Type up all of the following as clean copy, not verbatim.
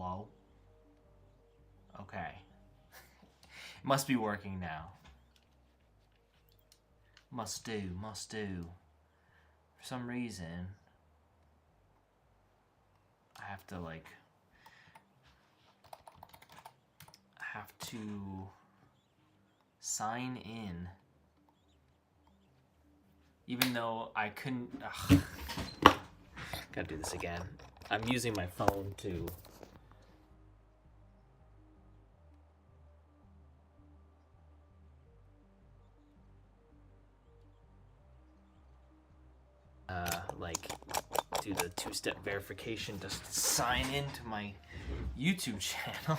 Hello? Okay. It must be working now. Must do, must do. For some reason, I have to sign in. Even though I couldn't, gotta do this again. I'm using my phone to do the two-step verification just to sign into my YouTube channel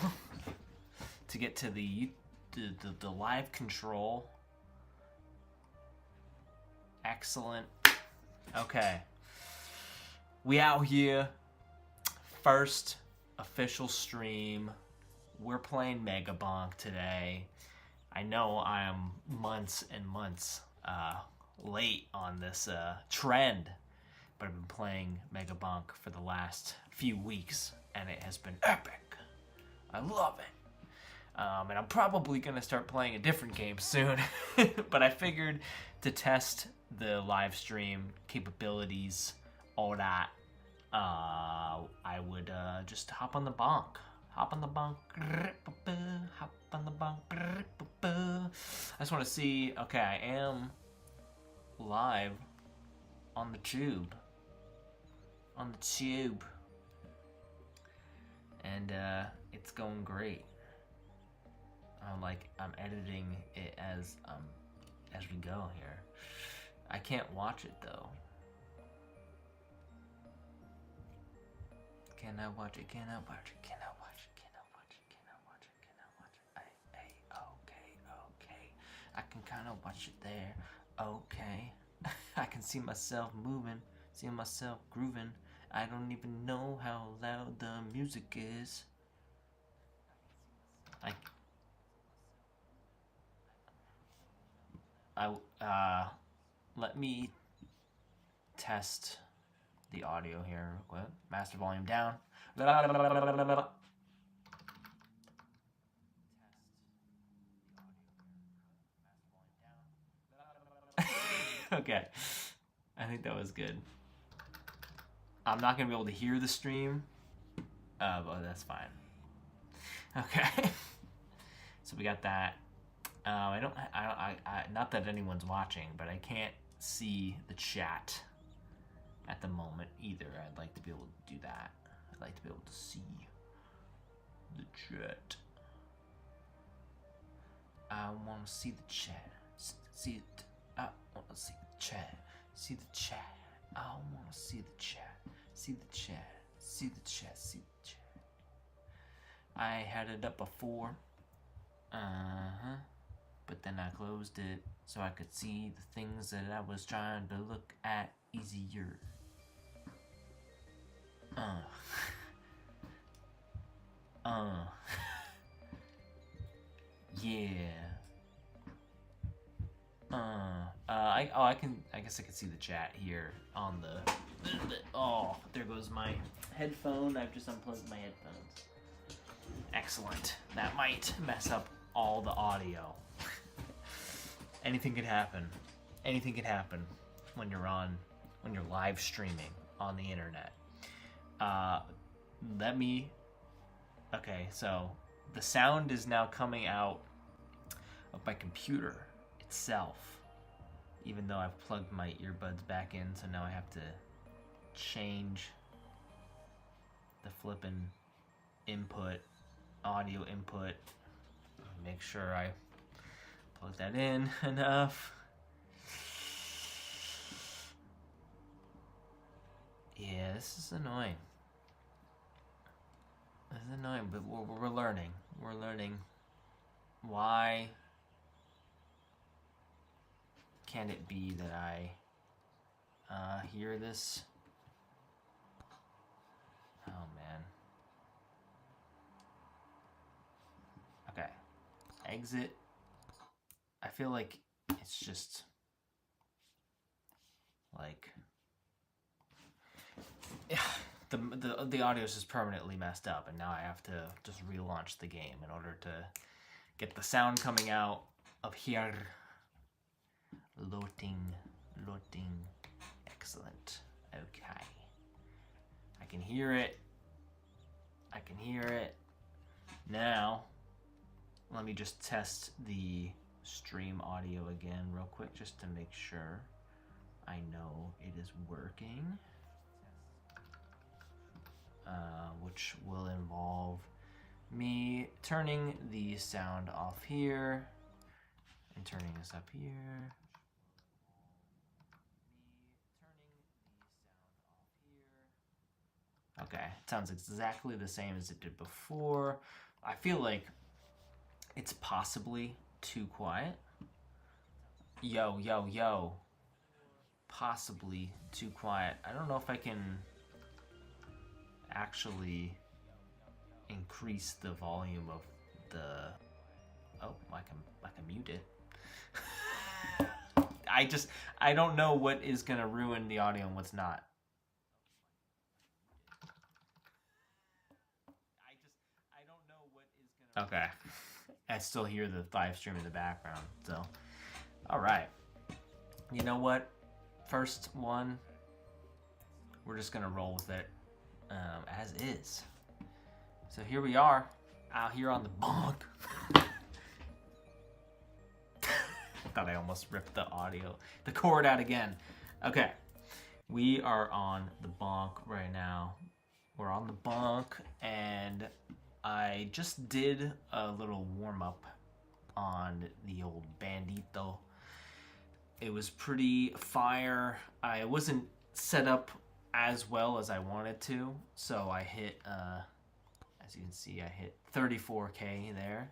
to get to the live control. Excellent. Okay. We out here. First official stream. We're playing MEGABONK today. I know I am months and months late on this trend, but I've been playing MEGABONK for the last few weeks, and it has been epic. I love it. And I'm probably going to start playing a different game soon, but I figured to test the live stream capabilities, all that, I would just hop on the bonk. Hop on the bonk. Hop on the bonk. I just want to see, okay, I am live on the tube. On the tube. And it's going great. I'm editing it as we go here. I can't watch it though. Cannot watch it, cannot watch it, cannot watch it, cannot watch it, cannot watch it, cannot watch it. Hey, okay. I can kind of watch it there. Okay. I can see myself moving, see myself grooving. I don't even know how loud the music is. Let me test the audio here real quick. Master volume down. Okay. I think that was good. I'm not gonna be able to hear the stream, but that's fine. Okay. So we got that. I not that anyone's watching, but I can't see the chat at the moment either. I'd like to be able to do that. I'd like to be able to see the chat. I want to see the chat. See it. I want to see the chat. See the chat. I want to see the chat. See the chat. See the chat. See the chat. I had it up before. But then I closed it so I could see the things that I was trying to look at easier. Yeah. I guess I can see the chat here on the oh, there goes my headphone. I've just unplugged my headphones. Excellent. That might mess up all the audio. Anything could happen. Anything could happen when you're live streaming on the internet. Okay, so the sound is now coming out of my computer itself, even though I've plugged my earbuds back in, so now I have to change the flippin' audio input, make sure I plug that in enough. Yeah, this is annoying. This is annoying, but we're learning. We're learning. Why can it be that I hear this? Oh, man. Okay. Exit. I feel like it's just like... the audio is just permanently messed up, and now I have to just relaunch the game in order to get the sound coming out of here. Loading. Excellent. Okay. I can hear it. Now, let me just test the stream audio again real quick just to make sure I know it is working. Which will involve me turning the sound off here and turning this up here. Okay, it sounds exactly the same as it did before. I feel like it's possibly too quiet. Yo. Possibly too quiet. I don't know if I can actually increase the volume of the... Oh, I can mute it. I don't know what is gonna ruin the audio and what's not. Okay. I still hear the live stream in the background, so. Alright. You know what? First one, we're just gonna roll with it as is. So here we are, out here on the bonk. Thought I almost ripped the cord out again. Okay. We are on the bonk right now. We're on the bonk, and I just did a little warm-up on the old Bandito. It was pretty fire. I wasn't set up as well as I wanted to, so I hit, as you can see, I hit 34K there.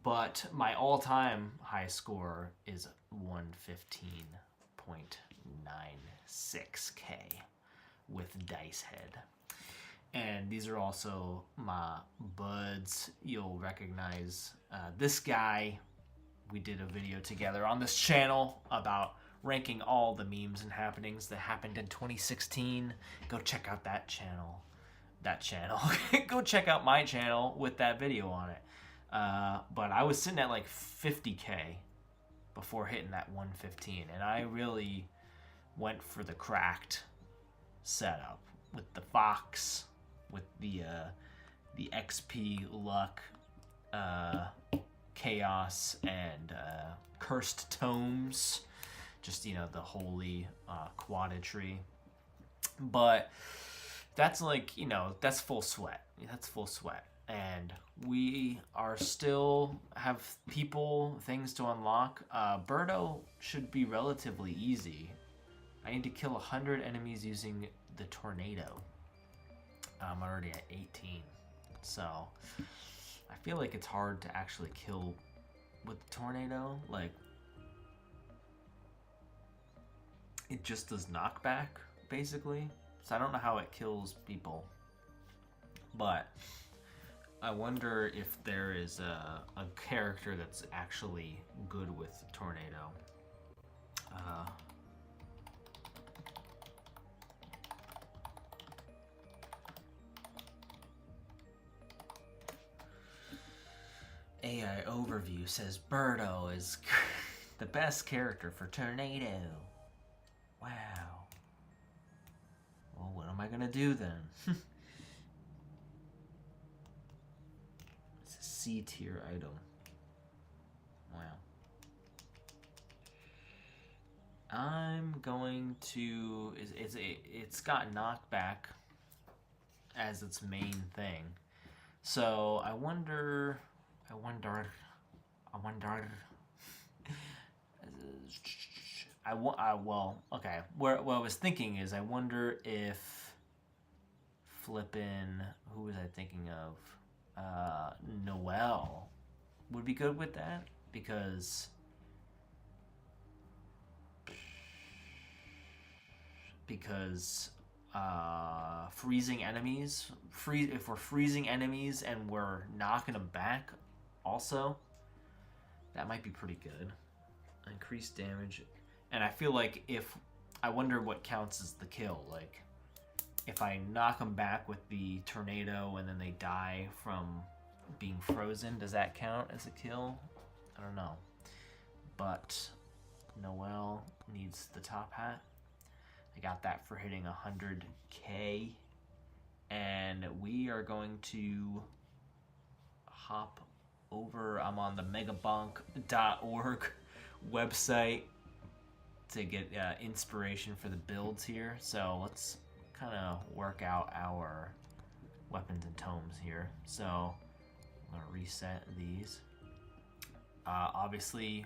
But my all-time high score is 115.96K with Dice Head. And these are also my buds. You'll recognize this guy. We did a video together on this channel about ranking all the memes and happenings that happened in 2016. Go check out that channel. Go check out my channel with that video on it. But I was sitting at like 50K before hitting that 115. And I really went for the cracked setup with the Fox, with the XP luck, chaos, and cursed tomes, just, you know, the holy quadetry. But that's like, you know, that's full sweat. And we are still have things to unlock. Birdo should be relatively easy. I need to kill 100 enemies using the tornado. I'm already at 18, so I feel like it's hard to actually kill with the tornado. Like, it just does knockback, basically. So I don't know how it kills people. But I wonder if there is a character that's actually good with tornado. AI Overview says Birdo is the best character for tornado. Wow. Well, what am I gonna do then? It's a C tier item. Wow. I'm going to... It's got knockback as its main thing. So I wonder... well, okay. What I was thinking is, I wonder if flippin', who was I thinking of? Noelle would be good with that, because freezing enemies, if we're freezing enemies and we're knocking them back, also, that might be pretty good. Increased damage. And I feel like I wonder what counts as the kill. Like, if I knock them back with the tornado and then they die from being frozen, does that count as a kill? I don't know. But Noel needs the top hat. I got that for hitting 100K. And we are going to hop over. I'm on the megabonk.org website to get inspiration for the builds here. So let's kind of work out our weapons and tomes here. So I'm gonna reset these. Obviously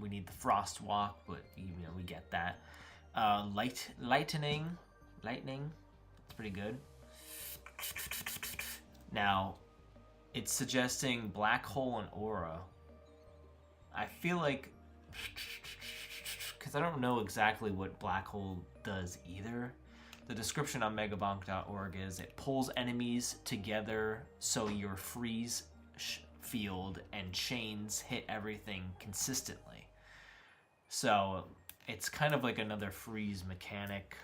we need the frost walk, but we get that. Lightning, that's pretty good. Now it's suggesting black hole and aura. I feel like, because I don't know exactly what black hole does either. The description on megabonk.org is it pulls enemies together so your freeze field and chains hit everything consistently. So it's kind of like another freeze mechanic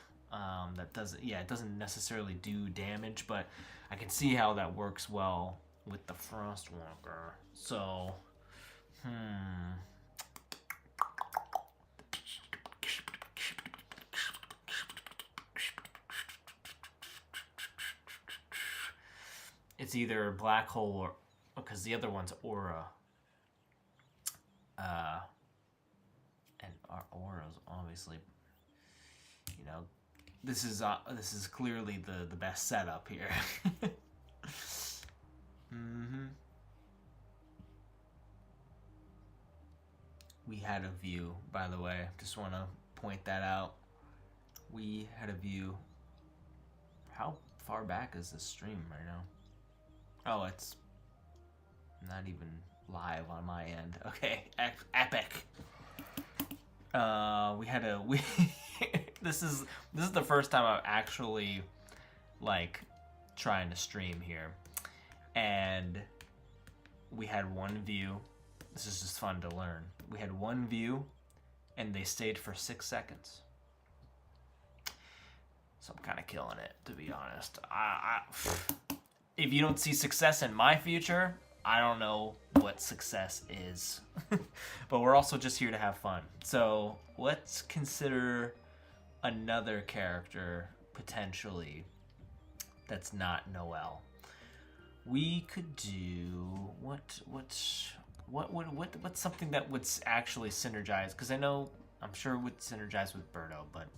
that doesn't, it doesn't necessarily do damage, but I can see how that works well with the Frostwalker. So, it's either black hole or, because the other one's aura. And our aura's obviously, this is clearly the best setup here. We had a view, by the way. Just want to point that out. We had a view. How far back is this stream right now? Oh, it's not even live on my end. Okay, epic. This is the first time I'm actually trying to stream here, and we had one view. This is just fun to learn. We had one view, and they stayed for 6 seconds. So I'm kind of killing it, to be honest. If you don't see success in my future, I don't know what success is. But we're also just here to have fun. So let's consider another character potentially that's not Noel. We could do what's something that would actually synergize, because I'm sure it would synergize with Birdo, but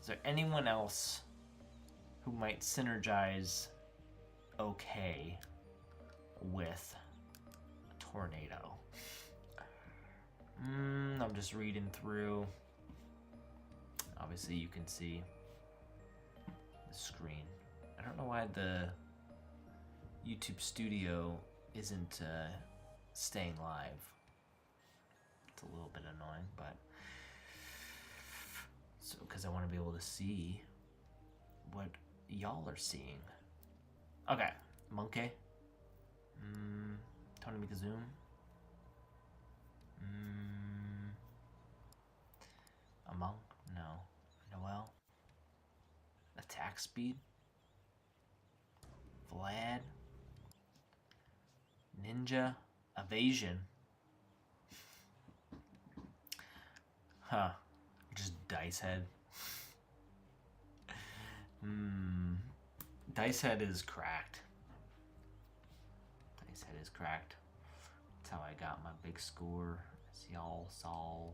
is there anyone else who might synergize okay with a tornado? I'm just reading through. Obviously you can see the screen. I don't know why the YouTube studio isn't staying live. It's a little bit annoying, but so because I want to be able to see what y'all are seeing. Okay, monkey. Tony make a zoom. A monk? No. Noel. Attack speed. Vlad. Ninja. Evasion. Huh. Just Dice Head. Dice Head is cracked. Dice Head is cracked. That's how I got my big score, as y'all saw.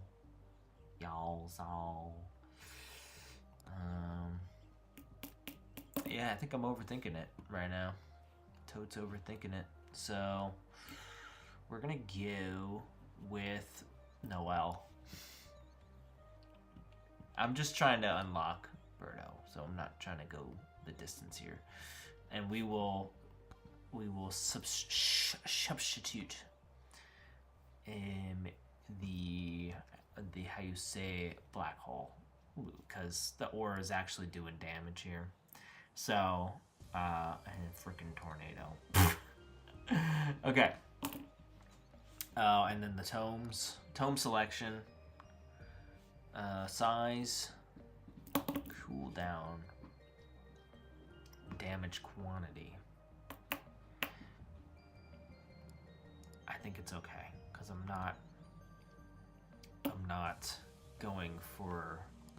Yeah, I think I'm overthinking it right now. Toad's overthinking it. So we're gonna go with Noel. I'm just trying to unlock Birdo, so I'm not trying to go the distance here. And we will substitute the how you say black hole, because the aura is actually doing damage here. So and freaking tornado. Okay. And then the tomes. Tome selection. Size. Cooldown. damage quantity. I think it's okay, because I'm not going for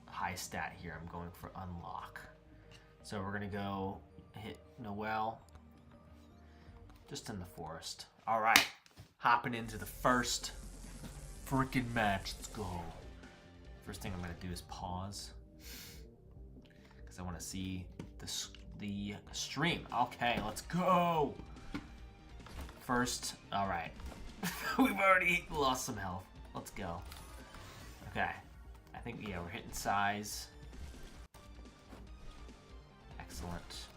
high stat here. I'm going for unlock. So we're gonna go hit Noelle just in the forest. All right, hopping into the first freaking match. Let's go. First thing I'm gonna do is pause because I want to see the stream. Okay, let's go. First, all right. We've already lost some health. Let's go. Okay, I think, yeah, we're hitting size. Excellent.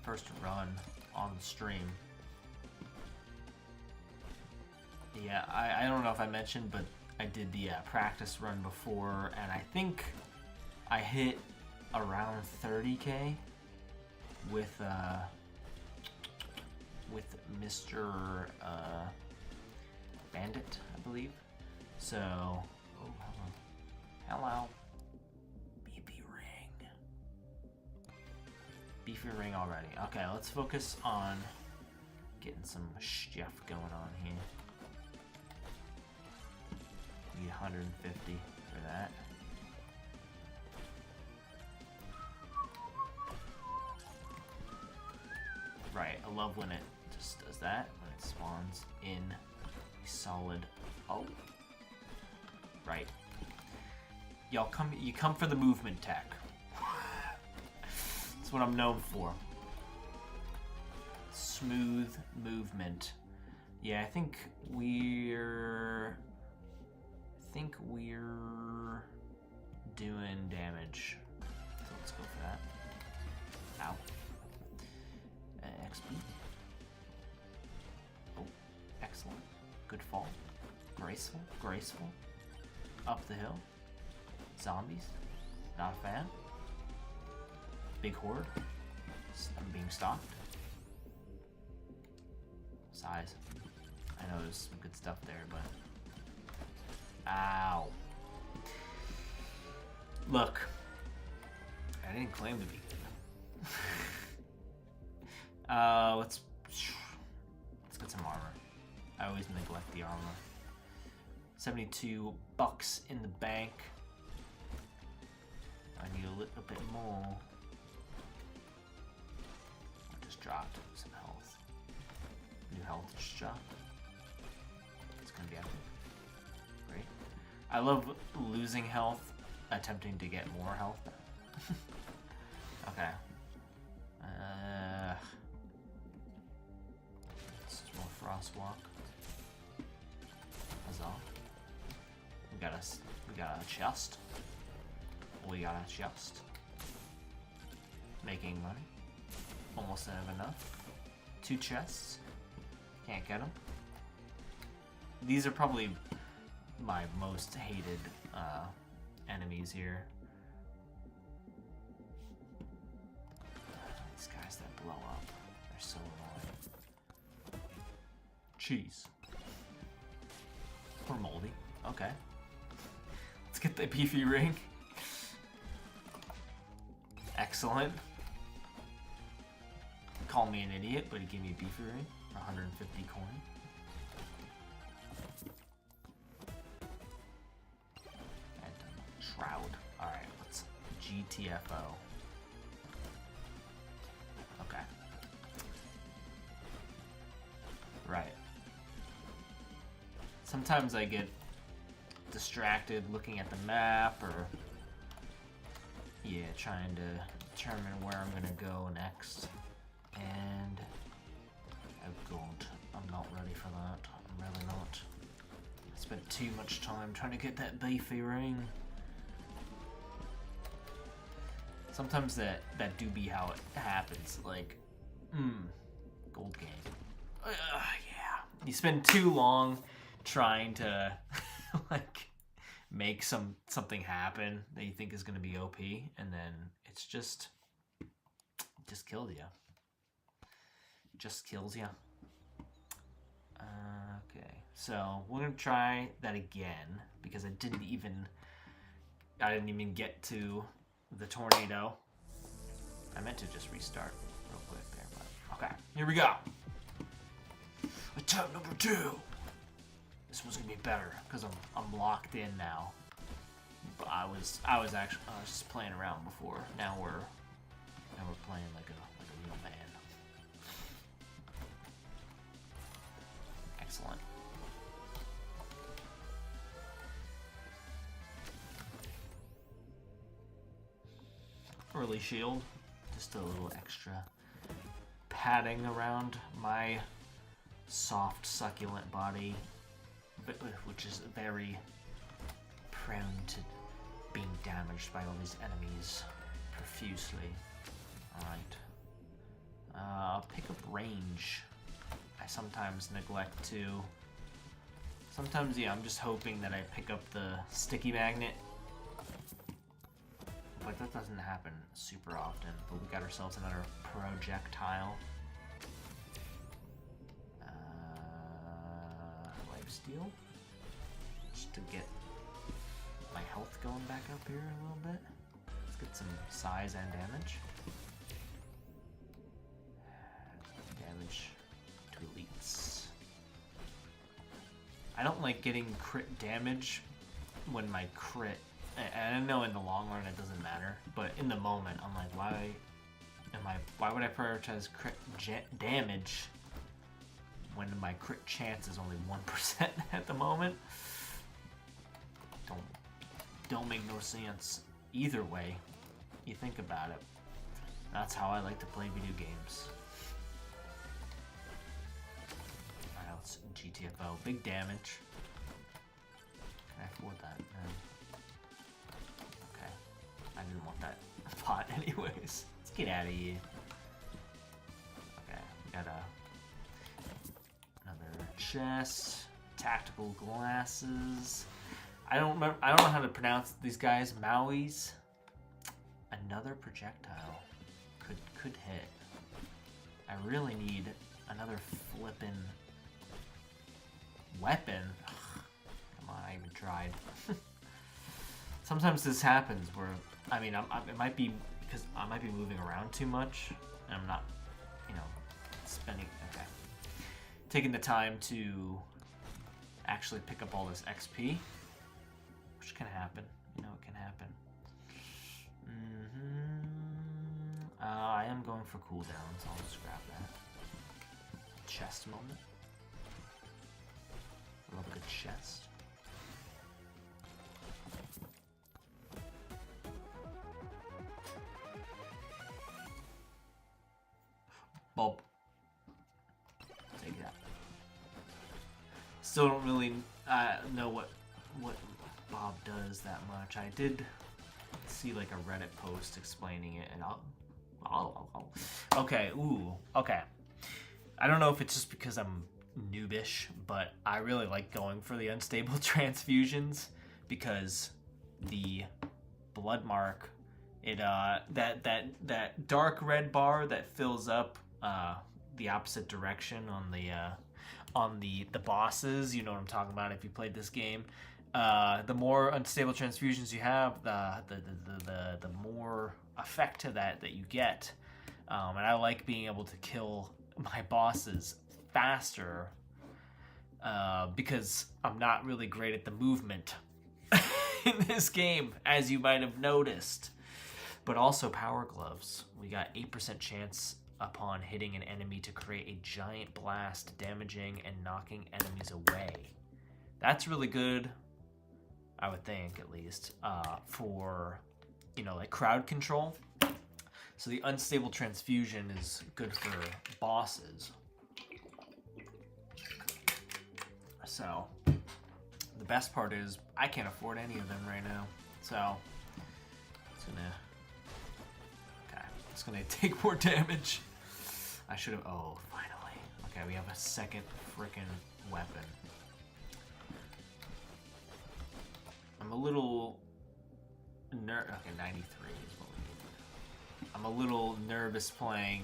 First run on the stream. Yeah, I don't know if I mentioned, but I did the practice run before, and I think I hit around 30k with Mr. Bandit, I believe. So, oh, hello. Beefy ring. Beefy ring already. Okay, let's focus on getting some stuff going on here. Need 150 for that. Right, I love when it just does that, when it spawns in a solid. Oh, right. Y'all you come for the movement tech. That's what I'm known for. Smooth movement. Yeah, I think we're doing damage. So let's go for that. Ow. XP. Oh, excellent. Good fall. Graceful. Graceful. Up the hill. Zombies. Not a fan. Big horde. I'm being stalked. Size. I know there's some good stuff there, but... Ow. Look. I didn't claim to be good. Let's get some armor. I always neglect the armor. 72 bucks in the bank. I need a little bit more. I just dropped some health. New health just dropped. It's gonna be active. Great. I love losing health, attempting to get more health. Okay. This is more Frostwalk. Huzzah. We got a chest. We got a chest. Making money. Almost have enough. 2 chests. Can't get them. These are probably my most hated enemies here. These guys that blow up, they're so annoying. Cheese. Or moldy. Okay. Let's get the beefy ring. Excellent. Call me an idiot, but he gave me a beefy ring for 150 coin. Shroud. Alright, let's GTFO. Okay. Right. Sometimes I get distracted looking at the map or trying to determine where I'm gonna go next. And oh god, I'm not ready for that. I'm really not. I spent too much time trying to get that beefy ring. Sometimes that do be how it happens. Like, gold game. Yeah. You spend too long trying to like make something happen that you think is gonna be OP, and then it's just kills you. Just kills you. Okay, so we're gonna try that again because I didn't even get to the tornado. I meant to just restart real quick there, but okay. Here we go. Attempt number 2. This one's gonna be better because I'm locked in now. But I was just playing around before. Now we're playing like a real man. Excellent. Early shield, just a little extra padding around my soft, succulent body, which is very prone to being damaged by all these enemies profusely. Alright. I'll pick up range. I sometimes neglect to. Sometimes, yeah, I'm just hoping that I pick up the sticky magnet. But that doesn't happen super often. But we got ourselves another projectile. Lifesteal. Just to get my health going back up here a little bit. Let's get some size and damage. Damage to elites. I don't like getting crit damage when my crit. And I know in the long run it doesn't matter, but in the moment I'm like, why would I prioritize crit damage when my crit chance is only 1% at the moment? Don't make no sense either way you think about it. That's how I like to play video games. Alright, let's GTFO. Big damage. Can I afford that? Okay. I didn't want that pot anyways. Let's get out of here. Okay, we got another chest. Tactical glasses. I don't know how to pronounce these guys. Maui's. Another projectile could hit. I really need another flippin' weapon. Ugh, come on, I even tried. Sometimes this happens where, I mean, it might be because I might be moving around too much, and I'm not, taking the time to actually pick up all this XP. Which can happen. It can happen. I am going for cooldowns. I'll just grab that. Chest moment. I love a good chest. Bob. Take that. Still don't really know what Bob does that much. I did see like a Reddit post explaining it, and okay, okay. I don't know if it's just because I'm noobish, but I really like going for the unstable transfusions because the blood mark, that dark red bar that fills up the opposite direction on the bosses. You know what I'm talking about if you played this game. The more unstable transfusions you have, the more effect to that you get. And I like being able to kill my bosses faster because I'm not really great at the movement in this game, as you might have noticed. But also power gloves. We got 8% chance upon hitting an enemy to create a giant blast, damaging and knocking enemies away. That's really good, I would think, at least, for, like crowd control. So the unstable transfusion is good for bosses. So the best part is I can't afford any of them right now. So it's gonna take more damage. I should have. Oh, finally. Okay, we have a second frickin' weapon. I'm a little okay, 93 is what we need. I'm a little nervous playing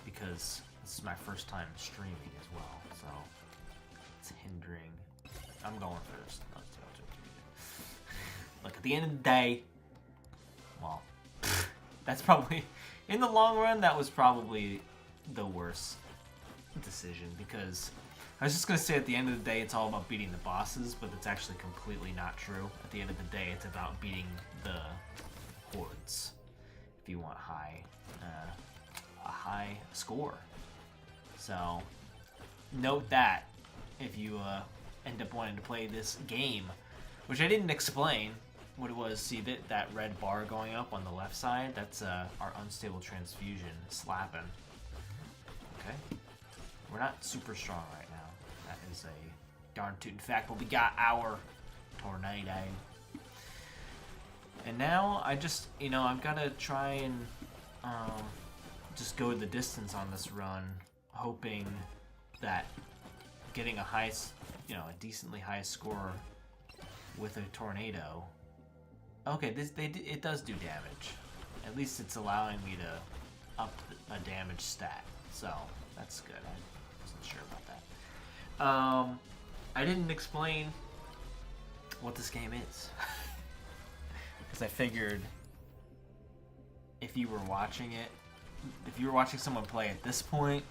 because this is my first time streaming as well, so it's hindering. I'm going for this. Look, at the end of the day, That's probably, in the long run, that was probably the worst decision, because I was just going to say at the end of the day it's all about beating the bosses, but it's actually completely not true. At the end of the day, it's about beating the hordes if you want a high score. So note that if you end up wanting to play this game, which I didn't explain what it was. See that red bar going up on the left side? That's our unstable transfusion slapping. Okay, we're not super strong right now. That is a darn tootin' fact, but we got our tornado. And now I just, I've got to try and just go the distance on this run, hoping that getting a decently high score with a tornado. Okay, it does do damage. At least it's allowing me to up a damage stat, so that's good. I wasn't sure about that. I didn't explain what this game is, because I figured if you were watching someone play at this point,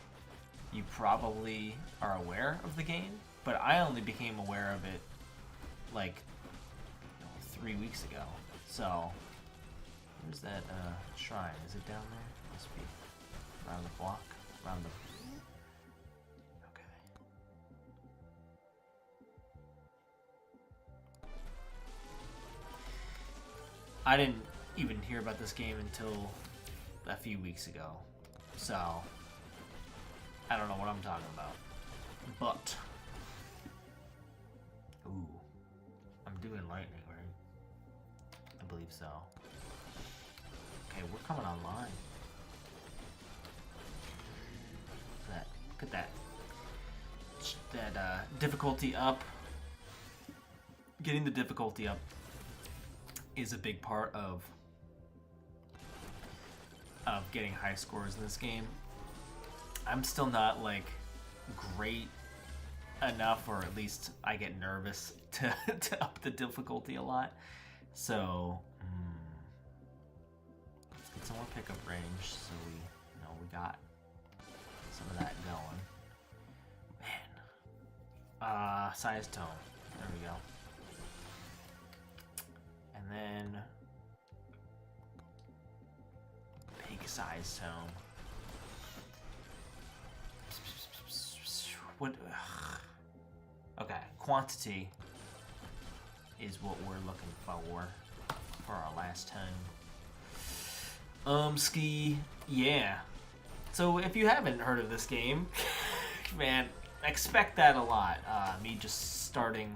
you probably are aware of the game. But I only became aware of it like 3 weeks ago. So, where's that shrine? Is it down there? Must be around the block, around the. Okay. I didn't even hear about this game until a few weeks ago, so I don't know what I'm talking about. But ooh, I'm doing lightning, right? I believe so. Okay, we're coming online. Look at that. That difficulty up. Getting the difficulty up is a big part of getting high scores in this game. I'm still not like great enough, or at least I get nervous to up the difficulty a lot. So let's get some more pickup range, so we got some of that going. Man, size tone. There we go. And then big size tone. What? Okay, quantity is what we're looking for our last tone. Ski, yeah. So if you haven't heard of this game, man, expect that a lot. Me just starting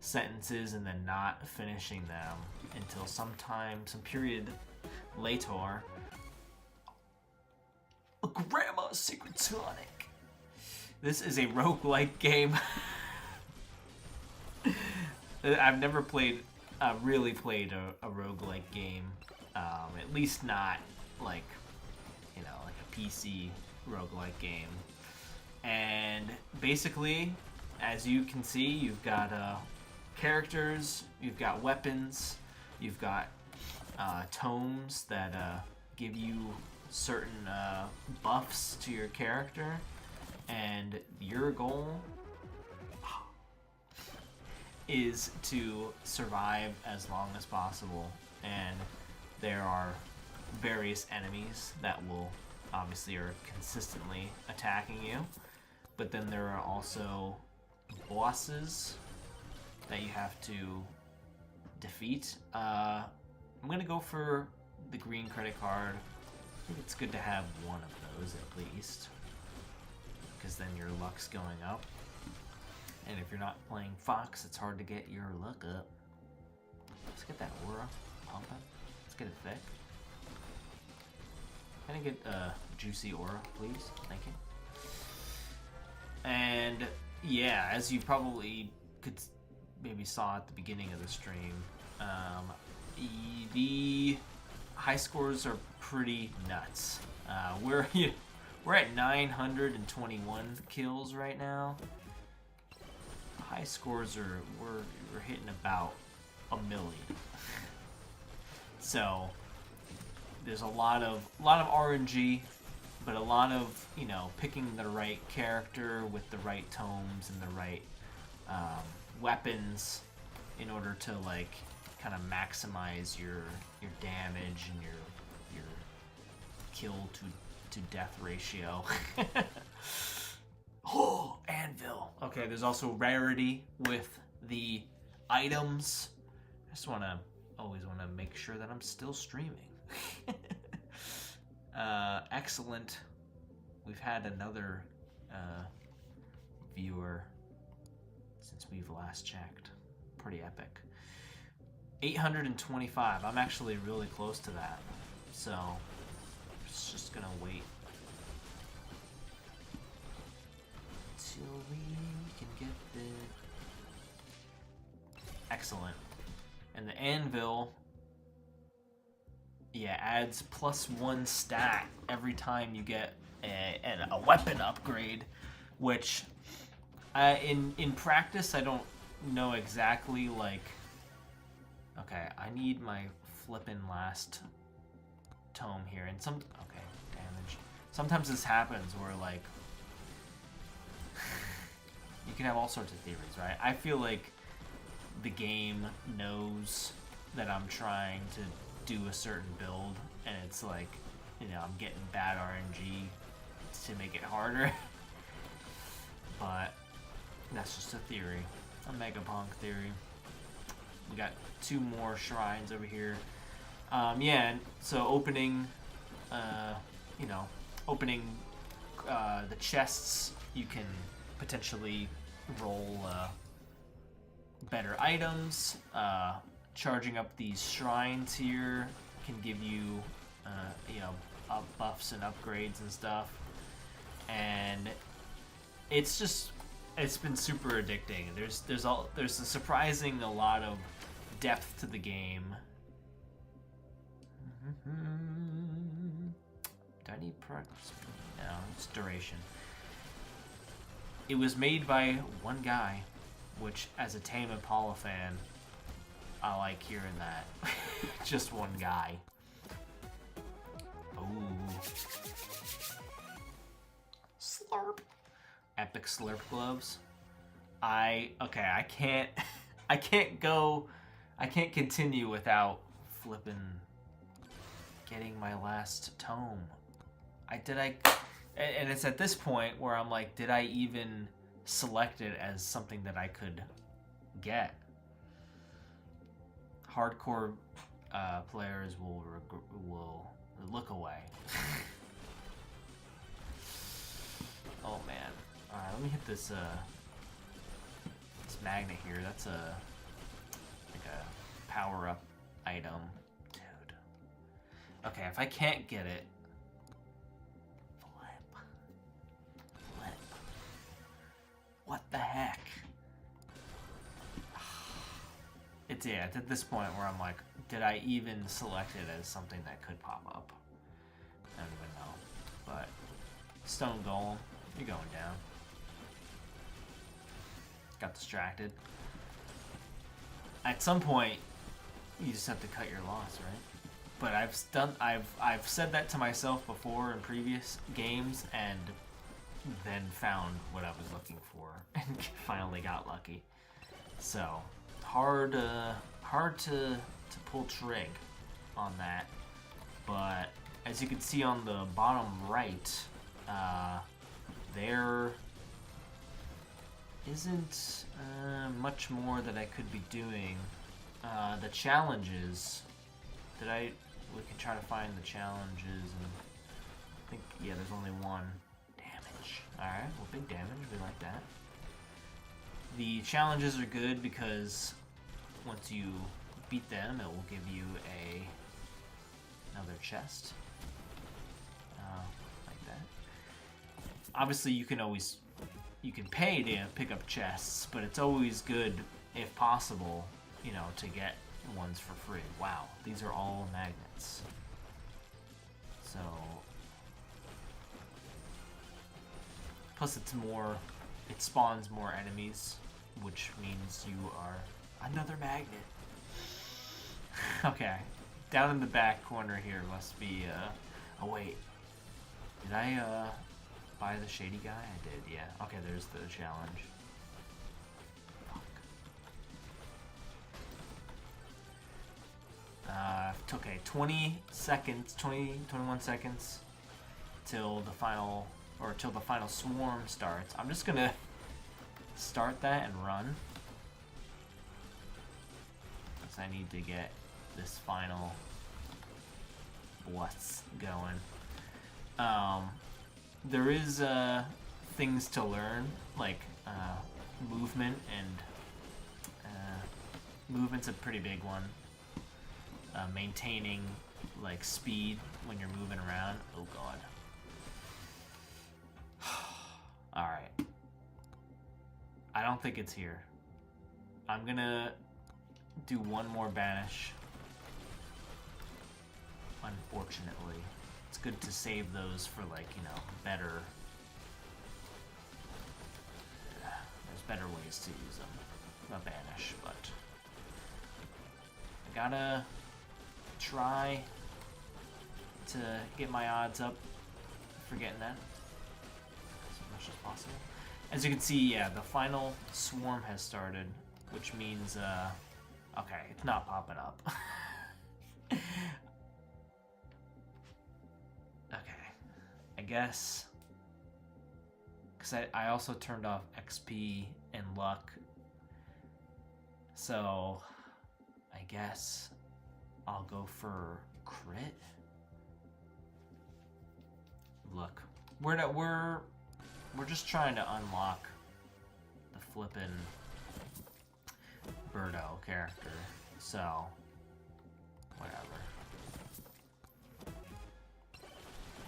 sentences and then not finishing them until some period later. A grandma's secret tonic. This is a roguelike game. I've never really played a roguelike game. At least not like a PC roguelike game. And basically, as you can see, you've got characters, you've got weapons, you've got tomes that give you certain buffs to your character, and your goal is to survive as long as possible. And there are various enemies that will obviously are consistently attacking you, but then there are also bosses that you have to defeat. I'm gonna go for the green credit card. I think it's good to have one of those at least, because then your luck's going up. And if you're not playing Fox, it's hard to get your luck up. Let's get that aura pumping. Let's get it thick. Can I get a juicy aura, please? Thank you. And yeah, as you probably could maybe saw at the beginning of the stream, the high scores are pretty nuts. We're at 921 kills right now. High scores are we're hitting about 1 million. So there's a lot of RNG, but a lot of, you know, picking the right character with the right tomes and the right weapons in order to like kind of maximize your damage and your kill to death ratio. Oh, anvil. Okay, there's also rarity with the items. I just always want to make sure that I'm still streaming. Excellent. We've had another viewer since we've last checked. Pretty epic. 825. I'm actually really close to that. So, it's just gonna wait till we can get the... Excellent. And the anvil, yeah, adds +1 stat every time you get a weapon upgrade, which in practice I don't know exactly, like... Okay, I need my flippin' last tome here, and okay, damage. Sometimes this happens where, like, you can have all sorts of theories, right? I feel like the game knows that I'm trying to do a certain build, and it's like, you know, I'm getting bad RNG to make it harder. But that's just a theory, a Megabonk theory. We got 2 more shrines over here. Yeah, so opening, you know, opening the chests, you can potentially roll better items. Charging up these shrines here can give you, you know, buffs and upgrades and stuff. And it's been super addicting. There's a surprising a lot of depth to the game. Do I need progress? No, it's duration. It was made by one guy, which as a Tame Impala fan, I like hearing that. Just one guy. Ooh. Slurp. Epic slurp gloves. I can't continue without flipping getting my last tome. And it's at this point where I'm like, did I even select it as something that I could get? Hardcore players will look away. Oh man. Alright, let me hit this magnet here. That's like a power-up item. Dude. Okay, if I can't get it... Flip. What the heck? It's at this point where I'm like, did I even select it as something that could pop up? I don't even know. But Stone Golem, you're going down. Got distracted. At some point, you just have to cut your loss, right? But I've said that to myself before in previous games, and then found what I was looking for, and finally got lucky. So hard to pull trig on that. But as you can see on the bottom right, there isn't much more that I could be doing. The challenges that we can try to find the challenges, and I think, yeah, there's only one. Damage. Alright, well, big damage, we like that. The challenges are good because once you beat them, it will give you another chest. Like that. Obviously, you can pay to pick up chests, but it's always good, if possible, you know, to get ones for free. Wow, these are all magnets. So, plus it spawns more enemies, which means you are another magnet. Okay, down in the back corner here must be, oh wait. Did I, buy the shady guy? I did, yeah. Okay, there's the challenge. Okay, 20 seconds, 21 seconds till the final, or till the final swarm starts. I'm just gonna start that and run. Because I need to get this final what's going. There is, things to learn, like, movement, and, movement's a pretty big one. Maintaining, like, speed when you're moving around. Oh, God. Alright. I don't think it's here. I'm gonna do one more banish. Unfortunately. It's good to save those for, like, you know, better... There's better ways to use them. A banish, but... I gotta... try to get my odds up for getting that as much as possible. As you can see, yeah, the final swarm has started, which means, okay, it's not popping up. Okay, I guess, because I also turned off XP and luck, so I guess I'll go for crit. Look, we're just trying to unlock the flippin' Birdo character, so whatever.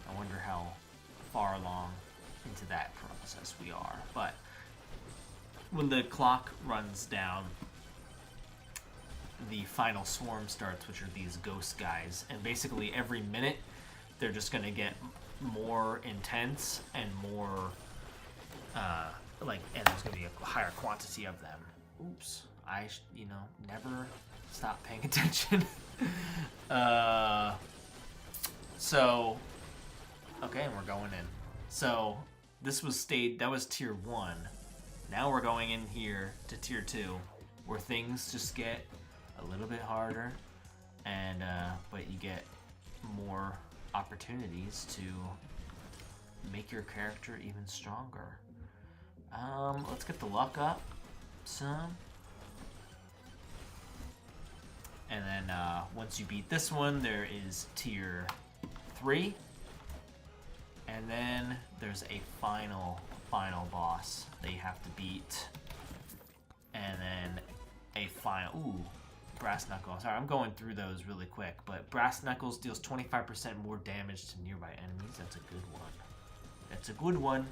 I wonder how far along into that process we are, but when the clock runs down, the final swarm starts, which are these ghost guys, and basically every minute they're just gonna get more intense and more and there's gonna be a higher quantity of them. Oops, you know, never stop paying attention. So okay, and we're going in. So that was tier 1. Now we're going in here to tier 2, where things just get a little bit harder, and but you get more opportunities to make your character even stronger. Let's get the luck up some, and then once you beat this one, there is tier 3, and then there's a final boss that you have to beat, and then a final. Ooh. Brass Knuckles. Sorry, I'm going through those really quick, but Brass Knuckles deals 25% more damage to nearby enemies. That's a good one. That's a good one.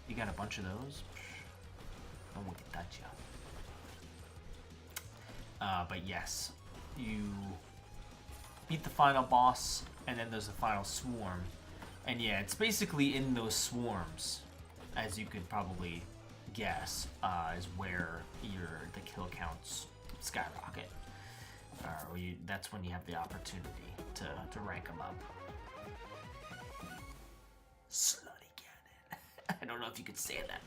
You got a bunch of those? No one can touch you. But yes, you beat the final boss, and then there's the final swarm. And yeah, it's basically in those swarms, as you could probably guess, is where the kill counts skyrocket. That's when you have the opportunity to rank them up. Slutty cannon. I don't know if you could say that.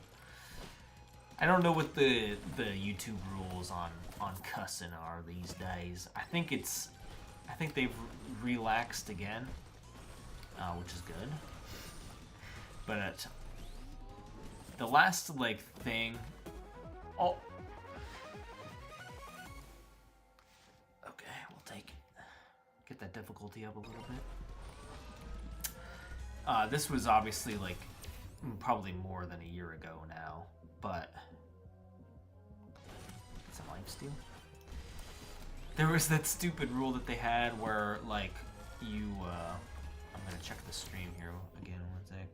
I don't know what the YouTube rules on cussing are these days. I think they've relaxed again, which is good. But the last thing. Oh. Get that difficulty up a little bit. This was obviously probably more than a year ago now, but it's a lifesteal. There was that stupid rule that they had where you I'm gonna check the stream here again one sec,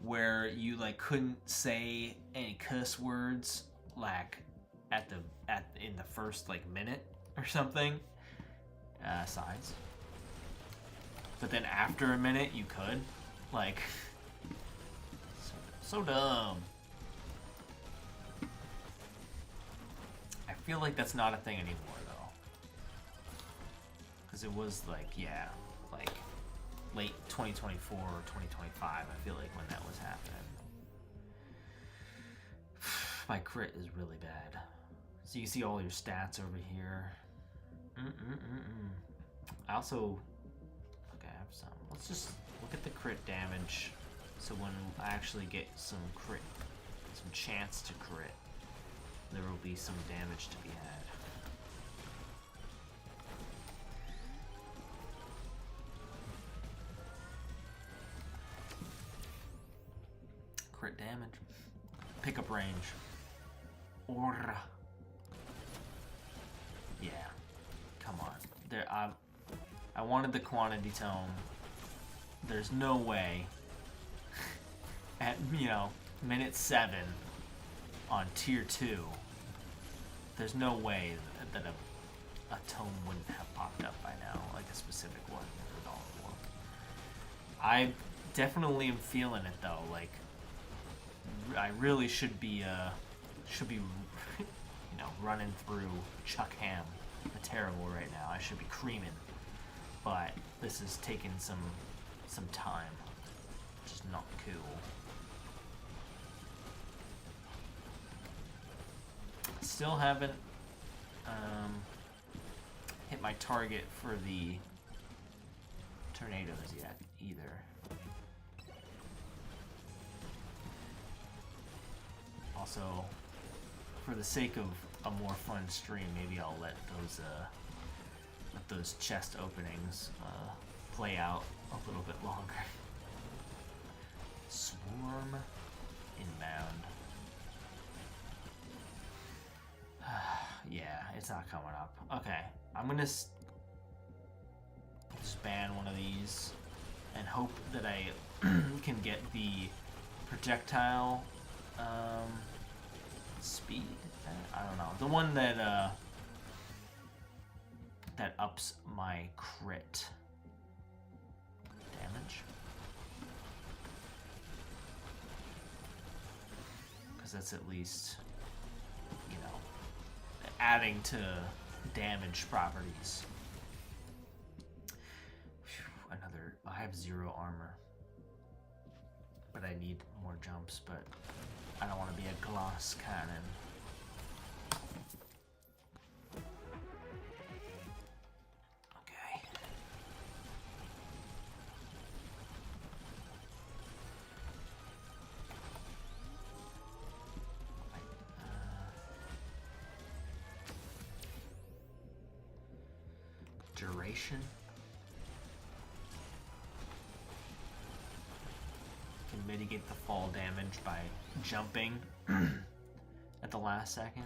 where you couldn't say any cuss words in the first minute or something. Size. But then after a minute, you could. So dumb. I feel like that's not a thing anymore, though. Because it was like, yeah, like late 2024 or 2025, I feel like, when that was happening. My crit is really bad. So you see all your stats over here. I also, okay, I have some. Let's just look at the crit damage. So when I actually get some chance to crit, there will be some damage to be had. Crit damage. Pickup range. Aura. Yeah. Come on. There. I wanted the quantity tome. There's no way. At minute 7 on tier 2. There's no way that a tome wouldn't have popped up by now, like a specific one with all of them. I definitely am feeling it though. Like, I really should be running through Chuck Ham the Terrible right now. I should be creaming, but this is taking some time, which is not cool. Still haven't hit my target for the tornadoes yet either. Also, for the sake of a more fun stream, maybe I'll let those chest openings play out a little bit longer. Swarm inbound. Yeah, it's not coming up. Okay, I'm gonna just ban one of these and hope that I can get the projectile speed. I don't know, the one that that ups my crit damage, because that's at least, adding to damage properties. Another. I have 0 armor, but I need more jumps. But I don't want to be a glass cannon. Okay. Duration. Can mitigate the fall damage by jumping at the last second.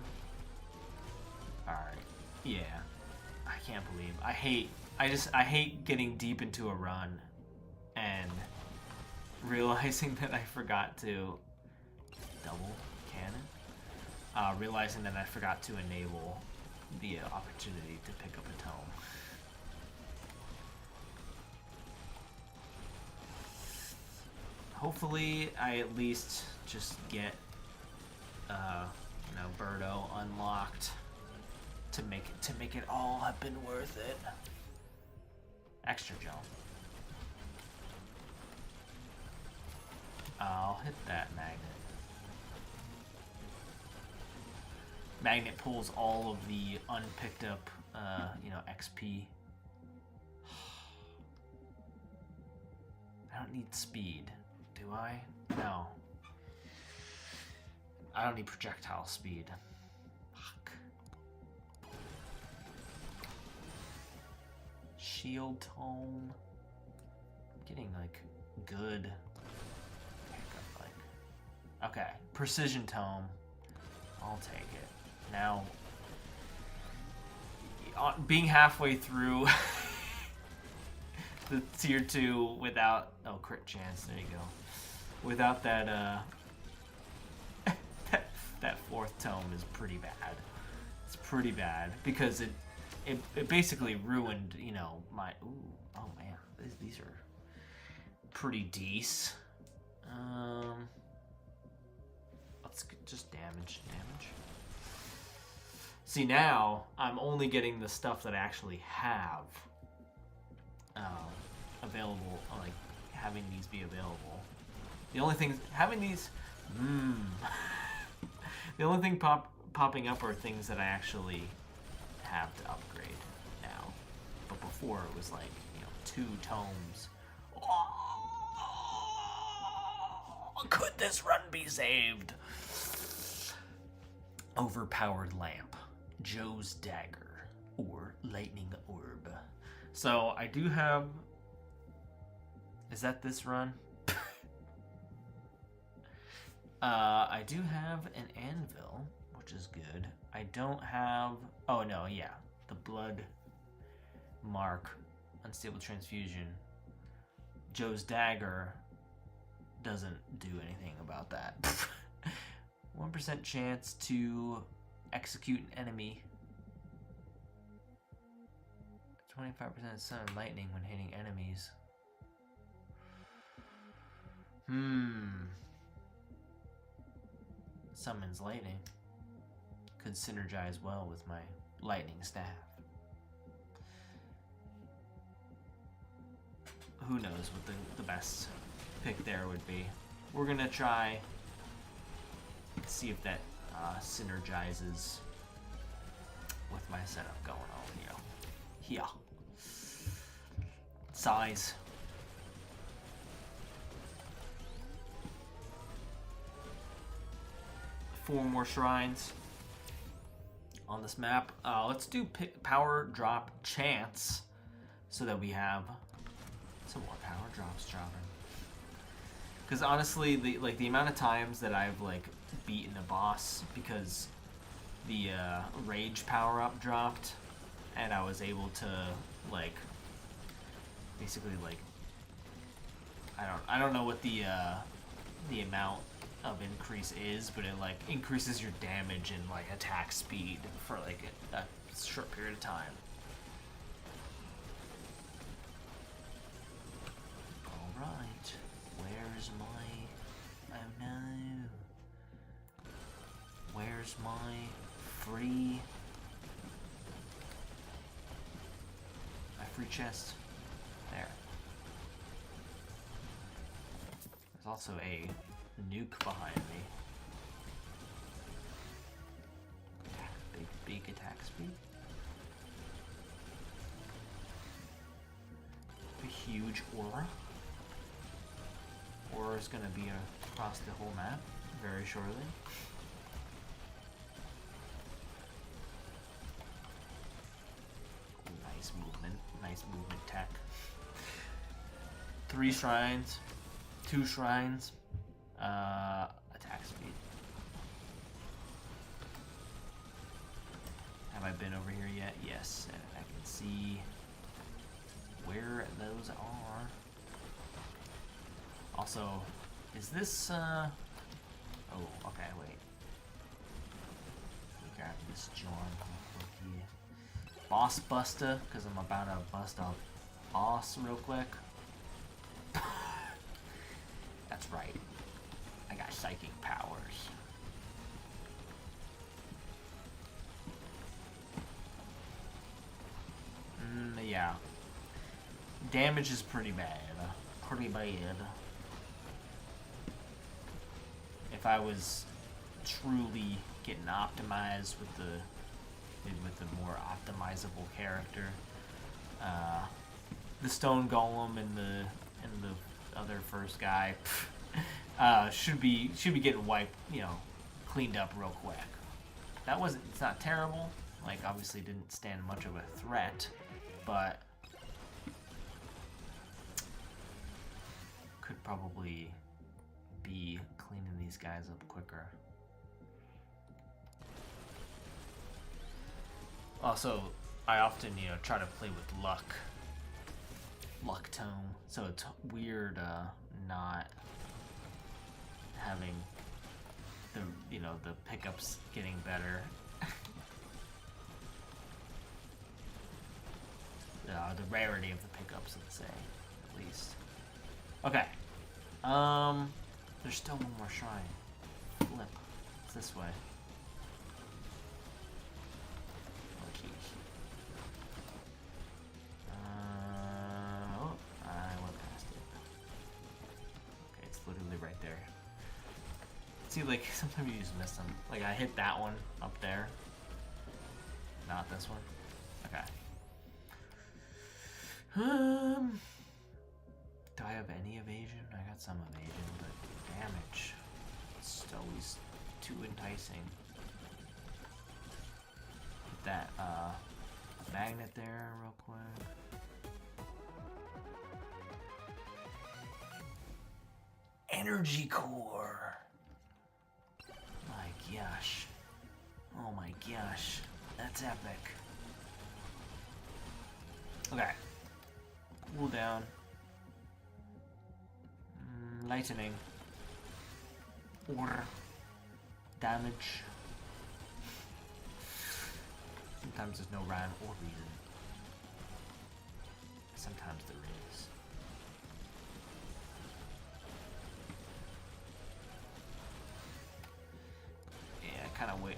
Alright. Yeah. I can't believe. I hate getting deep into a run and realizing that I forgot to double cannon. Realizing that I forgot to enable the opportunity to pick up a tome. Hopefully, I at least just get, Birdo unlocked to make it all have been worth it. Extra jump. I'll hit that magnet. Magnet pulls all of the unpicked up, XP. I don't need speed. Do I? No. I don't need projectile speed. Fuck. Shield tome. I'm getting good. Okay, precision tome. I'll take it. Now, being halfway through the tier 2 without crit chance. There you go. Without that that 4th tome is pretty bad. It's pretty bad because it basically ruined my. Ooh, oh man, these are pretty decent. Let's just damage. See, now I'm only getting the stuff that I actually have available, like having these be available. The only thing having these, the only thing popping up are things that I actually have to upgrade now. But before it was like, you know, 2 tomes. Oh, could this run be saved? Overpowered lamp, Joe's dagger, or lightning orb. So I do have. Is that this run? I do have an anvil, which is good. I don't have. Oh no, yeah, the blood mark, unstable transfusion. Joe's dagger doesn't do anything about that. 1% chance to execute an enemy. 25% sun and lightning when hitting enemies. Summons lightning. Could synergize well with my lightning staff. Who knows what the best pick there would be. We're gonna try see if that synergizes with my setup going on here. Size. Four more shrines on this map. Let's do power drop chance so that we have some more power drops dropping. Because honestly, the amount of times that I've like beaten a boss because the rage power up dropped, and I was able to like basically like I don't know what the amount of increase is, but it like increases your damage and like attack speed for like a short period of time. Alright, where's my... oh no. Where's my free... my free chest? There. There's also a nuke behind me. Big attack speed. A huge aura. Aura is going to be across the whole map very shortly. Nice movement tech. 3 shrines, 2 shrines, attack speed. Have I been over here yet? Yes, and I can see where those are. Also, is this, oh, okay, wait. Let me grab this John real quick here. Boss buster, because I'm about to bust a boss real quick. That's right. I got psychic powers. Yeah. Damage is pretty bad. Pretty bad. If I was truly getting optimized with the more optimizable character, the stone golem and the other first guy should be getting wiped, cleaned up real quick. It's not terrible. Like, obviously didn't stand much of a threat, but could probably be cleaning these guys up quicker. Also, I often, try to play with luck tome, so it's weird not having the pickups getting better. The rarity of the pickups, let's say, at least. Okay. There's still one more shrine. Flip. It's this way. Okay. I went there. See, like, sometimes you just miss them. Like, I hit that one up there. Not this one. Okay. Do I have any evasion? I got some evasion, but damage. It's always too enticing. Hit that magnet there real quick. Energy core. My gosh. Oh my gosh. That's epic. Okay. Cool down. Lightning. Or damage. Sometimes there's no rhyme or reason. Sometimes there is.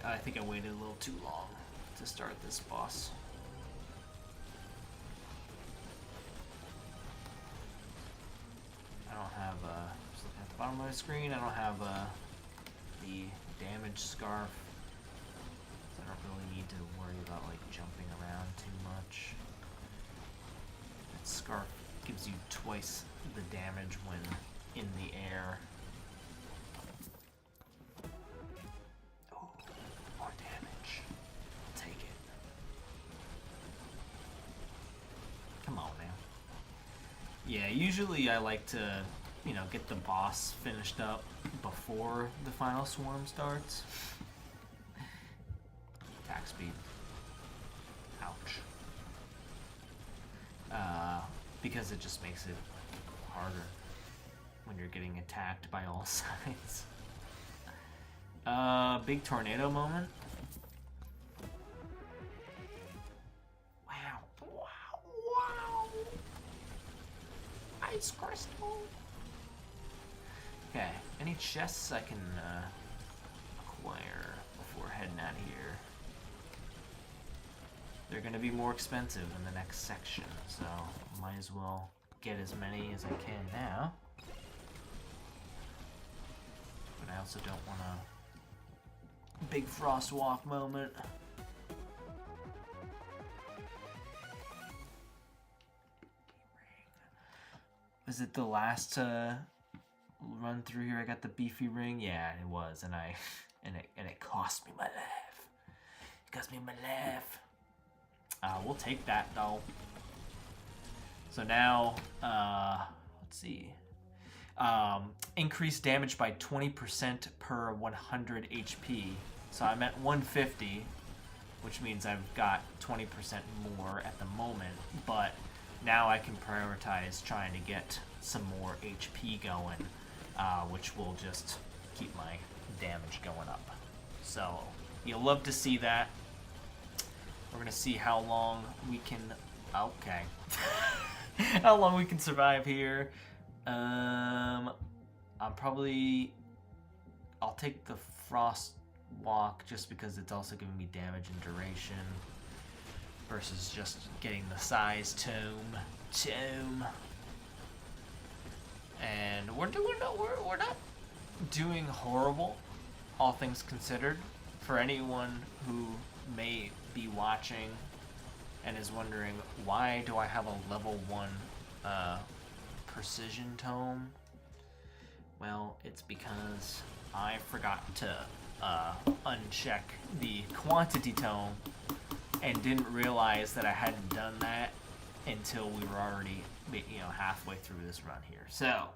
I think I waited a little too long to start this boss. I don't have, just looking at the bottom of my screen, I don't have the damage scarf. So I don't really need to worry about like jumping around too much. That scarf gives you twice the damage when in the air. Yeah, usually I like to, you know, get the boss finished up before the final swarm starts. Attack speed. Ouch. Because it just makes it harder when you're getting attacked by all sides. Big tornado moment. Ice crystal. Okay, any chests I can acquire before heading out of here? They're gonna be more expensive in the next section, so might as well get as many as I can now. But I also don't want a big frost walk moment. Was it the last run through here? I got the beefy ring. Yeah, it was, and it cost me my life. It cost me my life. We'll take that though. So now, let's see. Increase damage by 20% per 100 HP. So I'm at 150, which means I've got 20% more at the moment, but now I can prioritize trying to get some more HP going, which will just keep my damage going up. So you'll love to see that. We're gonna see how long we can. Okay, how long we can survive here. I'll take the frost walk just because it's also giving me damage and duration. Versus just getting the size tome. And we're not doing horrible, all things considered. For anyone who may be watching and is wondering, why do I have a level 1 precision tome? Well, it's because I forgot to uncheck the quantity tome and didn't realize that I hadn't done that until we were already, you know, halfway through this run here. So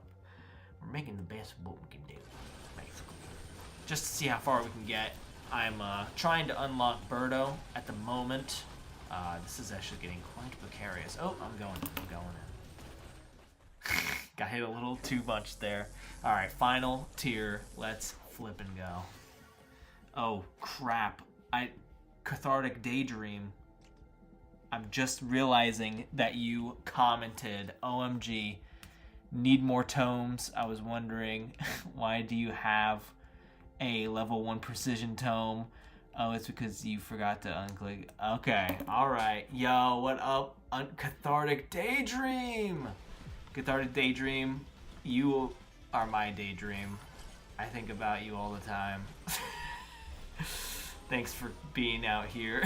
we're making the best of what we can do, basically, just to see how far we can get. I'm trying to unlock Birdo at the moment. This is actually getting quite precarious. Oh, I'm going in. Got hit a little too much there. All right, final tier. Let's flip and go. Oh crap! Cathartic Daydream. I'm just realizing that you commented, OMG, need more tomes. I was wondering, why do you have a level 1 precision tome? Oh, it's because you forgot to unclick. Okay, alright. Yo, what up? Cathartic Daydream! Cathartic Daydream, you are my daydream. I think about you all the time. Thanks for being out here.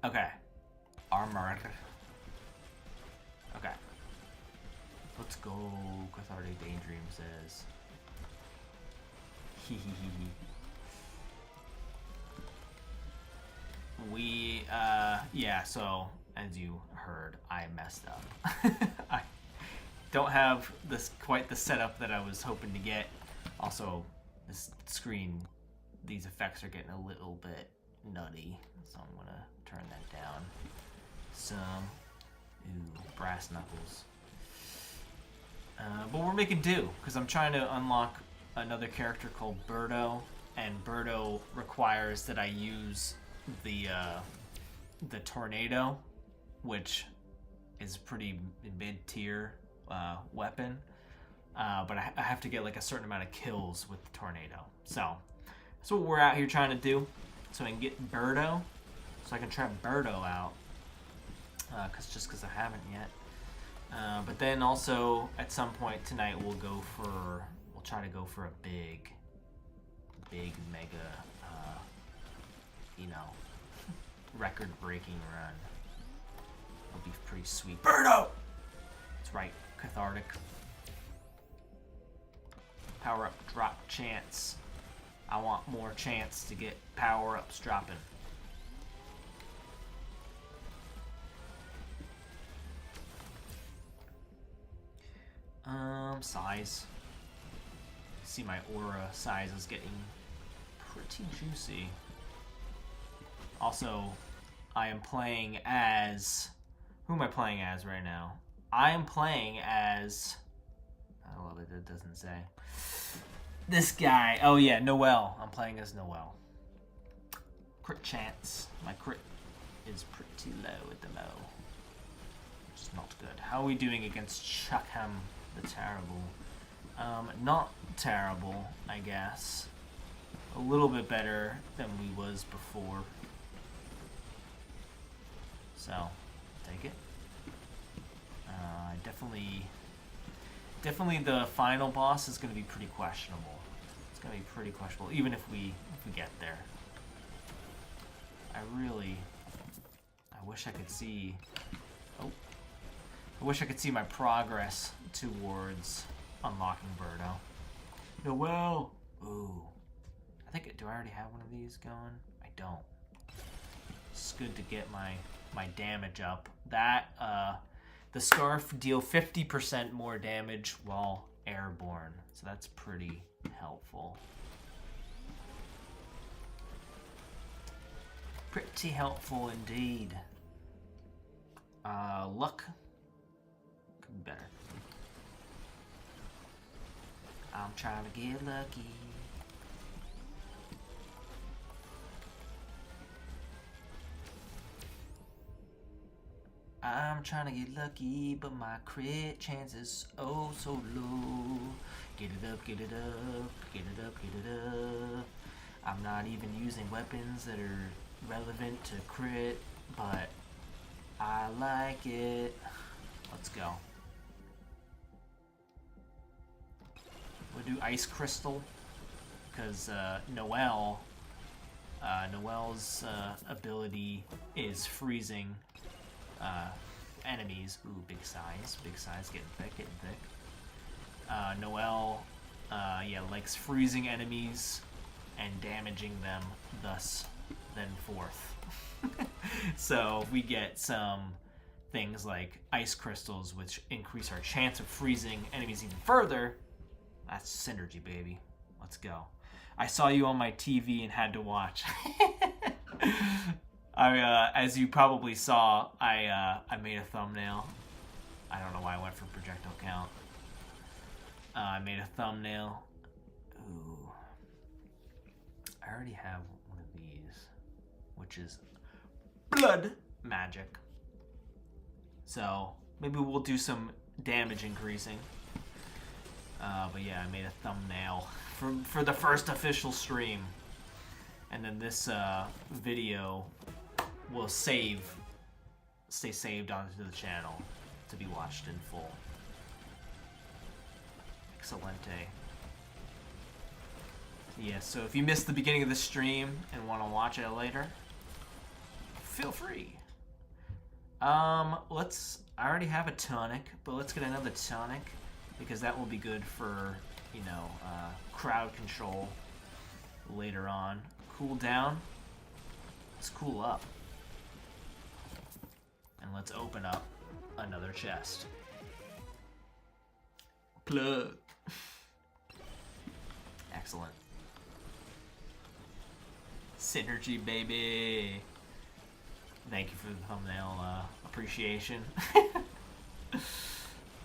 Okay. Armored. Okay. Let's go. Cathartic Daydream says. We, yeah, so, as you heard, I messed up. I don't have quite the setup that I was hoping to get. Also, this screen, these effects are getting a little bit nutty, so I'm gonna turn that down some. Ooh, brass knuckles. But we're making do, because I'm trying to unlock another character called Birdo, and Birdo requires that I use the tornado, which is pretty mid-tier weapon, but I have to get like a certain amount of kills with the tornado. So that's what we're out here trying to do, so I can get Birdo, so I can try Birdo out, because I haven't yet. But then also at some point tonight we'll try to go for a big mega, record-breaking run. It'll be pretty sweet. Birdo! That's right, cathartic. Power-up drop chance. I want more chance to get power-ups dropping. Size. See, my aura size is getting pretty juicy. Also, I am playing as... Who am I playing as right now? I am playing as... Oh, well, it doesn't say. This guy. Oh, yeah, Noel. I'm playing as Noel. Crit chance. My crit is pretty low at the mo. Which is not good. How are we doing against Chuckham the Terrible? Not terrible, I guess. A little bit better than we was before. So, take it. Definitely the final boss is going to be pretty questionable. It's going to be pretty questionable, even if we get there. I wish I could see... Oh. I wish I could see my progress towards unlocking Birdo. Noel! Ooh. Do I already have one of these going? I don't. It's good to get my damage up. That, the scarf deal 50% more damage while airborne. So that's pretty helpful. Pretty helpful indeed. Luck. Could be better. I'm trying to get lucky. I'm trying to get lucky, but my crit chance is oh so low. Get it up, get it up, get it up, get it up. I'm not even using weapons that are relevant to crit, but I like it. Let's go. We'll do Ice Crystal, because Noel's ability is freezing enemies. Ooh, big size, getting thick. Noel, likes freezing enemies and damaging them, thus then forth. So if we get some things like ice crystals, which increase our chance of freezing enemies even further, that's synergy, baby. Let's go. I saw you on my TV and had to watch. As you probably saw, I made a thumbnail. I don't know why I went for projectile count. I made a thumbnail. Ooh. I already have one of these, which is blood magic. So maybe we'll do some damage increasing. But yeah, I made a thumbnail for the first official stream. And then this video will stay saved onto the channel to be watched in full. Excelente. Yeah, so if you missed the beginning of the stream and want to watch it later, feel free. I already have a tonic, but let's get another tonic because that will be good for, you know, crowd control later on. Cool down. Let's cool up. And let's open up another chest. Plug. Excellent. Synergy, baby. Thank you for the thumbnail appreciation. A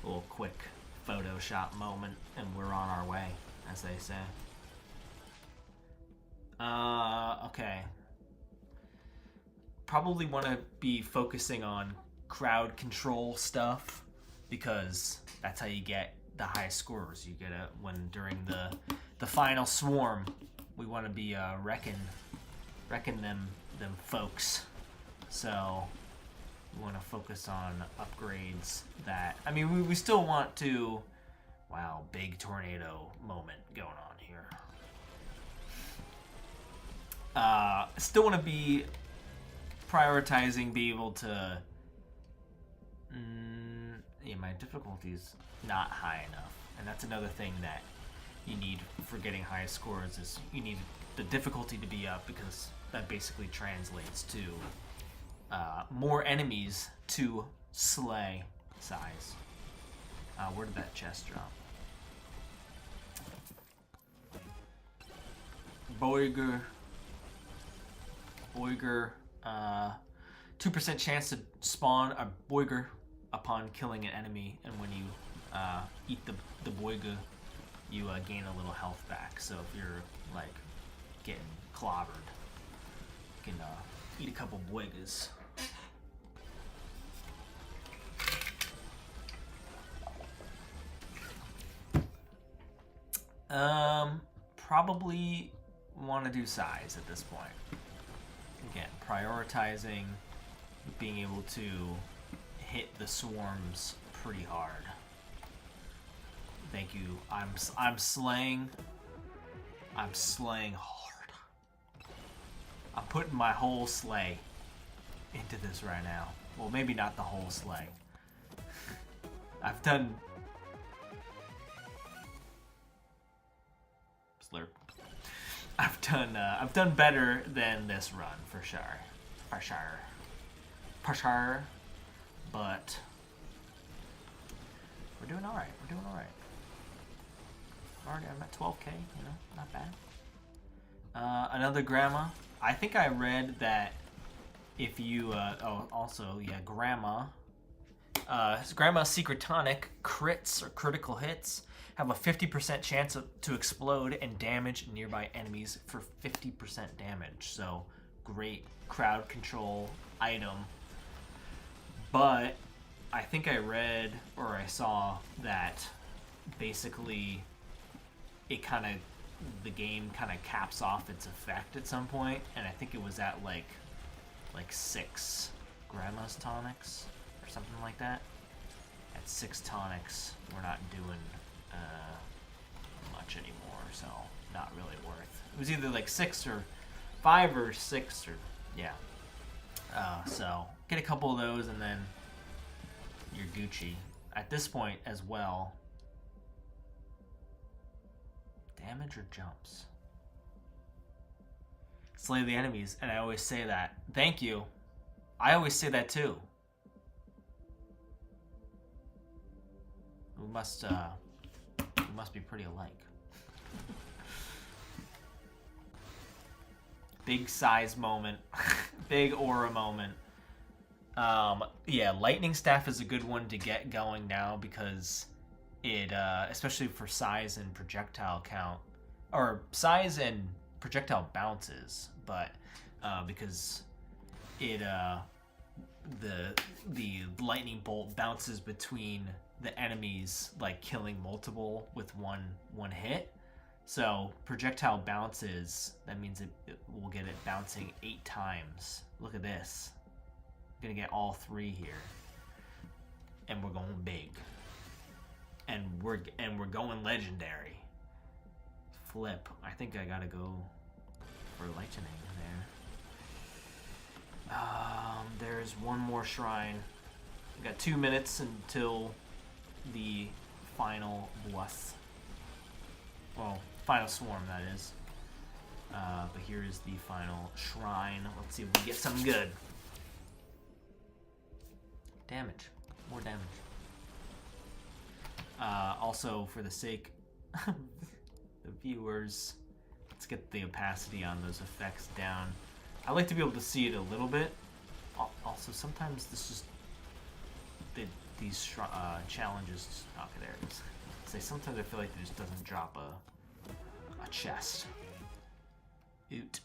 little quick Photoshop moment, and we're on our way, as they say. Okay. Probably want to be focusing on crowd control stuff because that's how you get the high scores. You get it when during the final swarm. We want to be wrecking them folks. So we want to focus on upgrades that, I mean, we still want to, wow, big tornado moment going on here. Still want to be prioritizing, be able to, yeah, my difficulty's not high enough. And that's another thing that you need for getting high scores is you need the difficulty to be up because that basically translates to more enemies to slay size. Where did that chest drop? Boiger. 2% chance to spawn a Boiger upon killing an enemy, and when you eat the Boiger, you gain a little health back. So if you're like getting clobbered, you can eat a couple Boigers. Probably want to do size at this point. Again, prioritizing being able to hit the swarms pretty hard. Thank you. I'm slaying hard. I'm putting my whole sleigh into this right now. Well, maybe not the whole sleigh. I've done slurp. I've done better than this run for sure. But we're doing all right. Already, I'm at 12K. You know, not bad. Another grandma. I think I read that if you Grandma's Secret Tonic crits or critical hits have a 50% chance to explode and damage nearby enemies for 50% damage. So great crowd control item. But I think I read or I saw that basically the game kind of caps off its effect at some point, and I think it was at like 6 Grandma's tonics or something like that. At 6 tonics, we're not doing much anymore, so not really worth. It was either like 6 or 5 or 6 or yeah. So get a couple of those and then you're Gucci. At this point as well, damage or jumps? Slay the enemies, and I always say that. Thank you. I always say that too. We must be pretty alike. Big size moment. Big aura moment. Yeah, lightning staff is a good one to get going now because it, especially for size and projectile count, or size and projectile bounces, but because it, the lightning bolt bounces between the enemies, like killing multiple with one hit. So projectile bounces, that means it will get it bouncing 8 times. Look at this. I'm gonna get all 3 here. and we're going big. And we're going legendary. Flip. I think I gotta go for lightning there. There's one more shrine. We got 2 minutes until the final boss. Well, final swarm, that is. But here is the final shrine. Let's see if we get something good. Damage. More damage. Also, for the sake of the viewers, let's get the opacity on those effects down. I like to be able to see it a little bit. Also, sometimes this just... these challenges... Okay, there it is. Say sometimes I feel like it just doesn't drop a chest. Oot.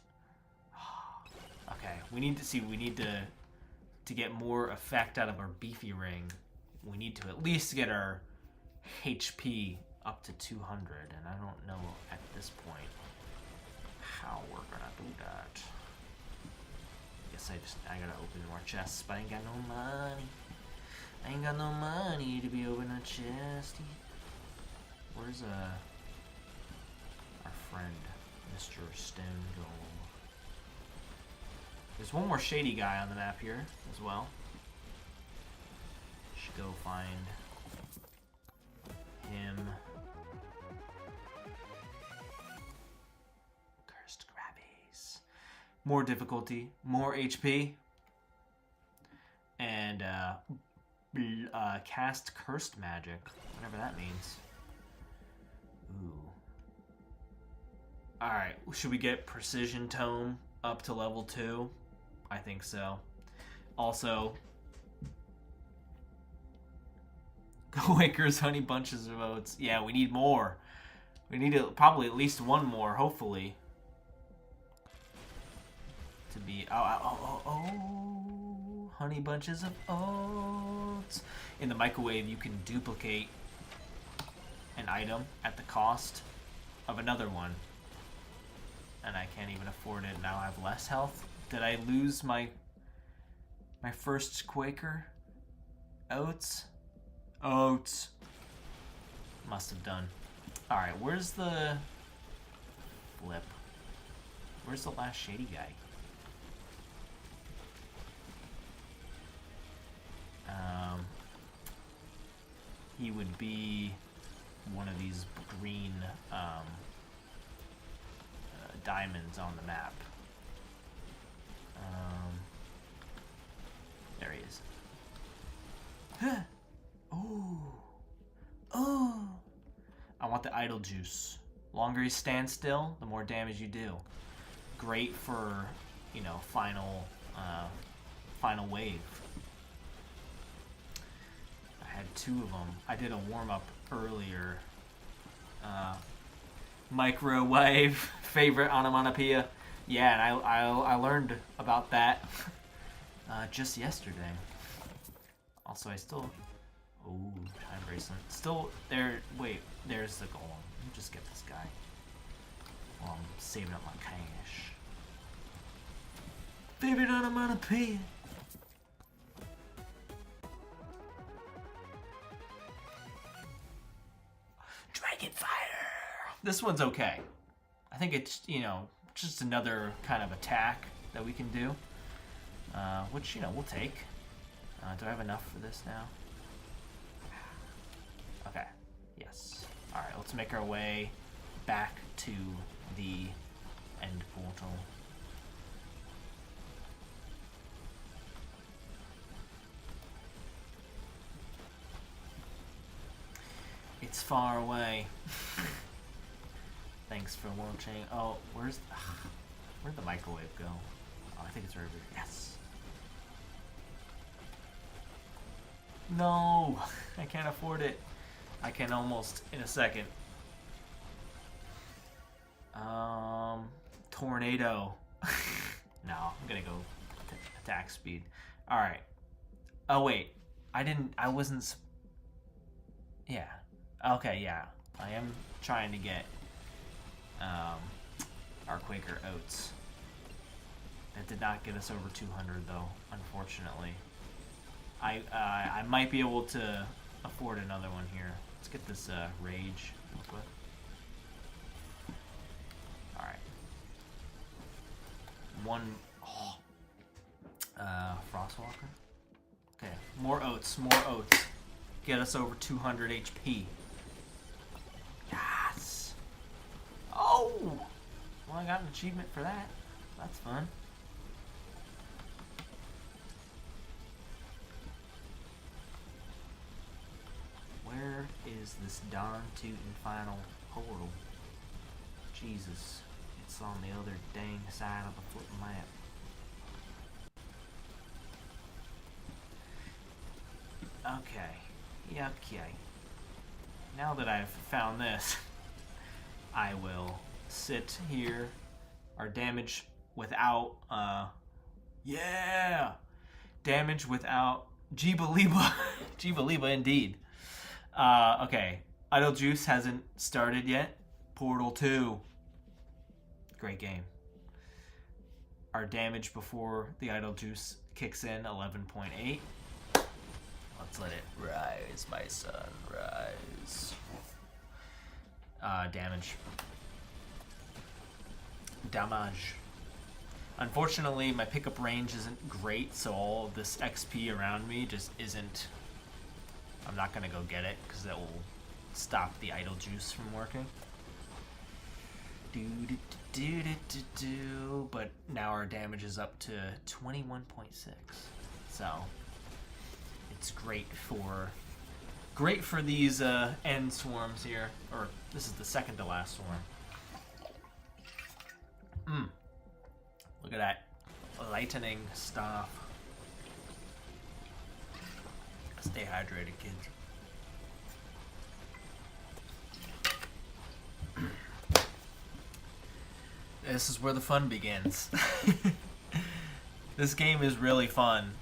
Okay, we need to get more effect out of our beefy ring. We need to at least get our HP up to 200, and I don't know at this point how we're gonna do that. Guess I gotta open more chests, but I ain't got no money. I ain't got no money to be opening a chest. Where's our friend, Mr. Stone Golem? There's one more shady guy on the map here as well. Should go find him. Cursed Grabbies. More difficulty, more HP, and cast cursed magic, whatever that means. Ooh. Alright, should we get Precision Tome up to level 2? I think so. Also, Quakers, Honey Bunches of Oats. Yeah, we need more. We need probably at least one more, hopefully. To be... Oh, Honey Bunches of Oats. In the microwave, you can duplicate an item at the cost of another one. And I can't even afford it. Now I have less health. Did I lose my first Quaker? Oats? Oats. Must have done. Alright, where's the flip? Where's the last shady guy? He would be one of these green diamonds on the map. There he is. Oh! I want the idle juice. Longer you stand still, the more damage you do. Great for, you know, final wave. I had 2 of them. I did a warm-up earlier. Microwave, favorite onomatopoeia. Yeah, and I learned about that just yesterday. Also, I still... Ooh, time bracelet. Still, there... Wait, there's the golem. Let me just get this guy. While I'm saving up my cash. Favorite onomatopoeia. Dragon fire! This one's okay. I think it's, you know, just another kind of attack that we can do. Which, you know, we'll take. Do I have enough for this now? Okay. Yes. Alright, let's make our way back to the end portal. It's far away. Thanks for watching. Oh, where'd the microwave go? Oh, I think it's right over here. Yes. No, I can't afford it. I can almost in a second. Tornado. No, I'm gonna go attack speed. All right. Oh wait, I wasn't. Yeah. Okay, yeah. I am trying to get our Quaker Oats. That did not get us over 200 though, unfortunately. I might be able to afford another one here. Let's get this rage real quick. All right. One. Oh. Frostwalker. Okay. More oats. More oats. Get us over 200 HP. Yes. Oh. Well, I got an achievement for that. That's fun. Where is this darn tootin' final portal? Jesus. It's on the other dang side of the flippin' map. Okay. Okay. Now that I've found this, I will sit here. Our damage without, yeah! Damage without Jeebaliba. Jeebaliba indeed. Okay. Idle Juice hasn't started yet. Portal 2. Great game. Our damage before the Idle Juice kicks in, 11.8. Let's let it rise, my son, rise. Damage. Damage. Unfortunately, my pickup range isn't great, so all of this XP around me just isn't... I'm not going to go get it, because that will stop the Idle Juice from working. But now our damage is up to 21.6. So, it's great for these end swarms here. Or, this is the second to last swarm. Look at that lightning stuff. Stay hydrated, kids. This is where the fun begins. This game is really fun,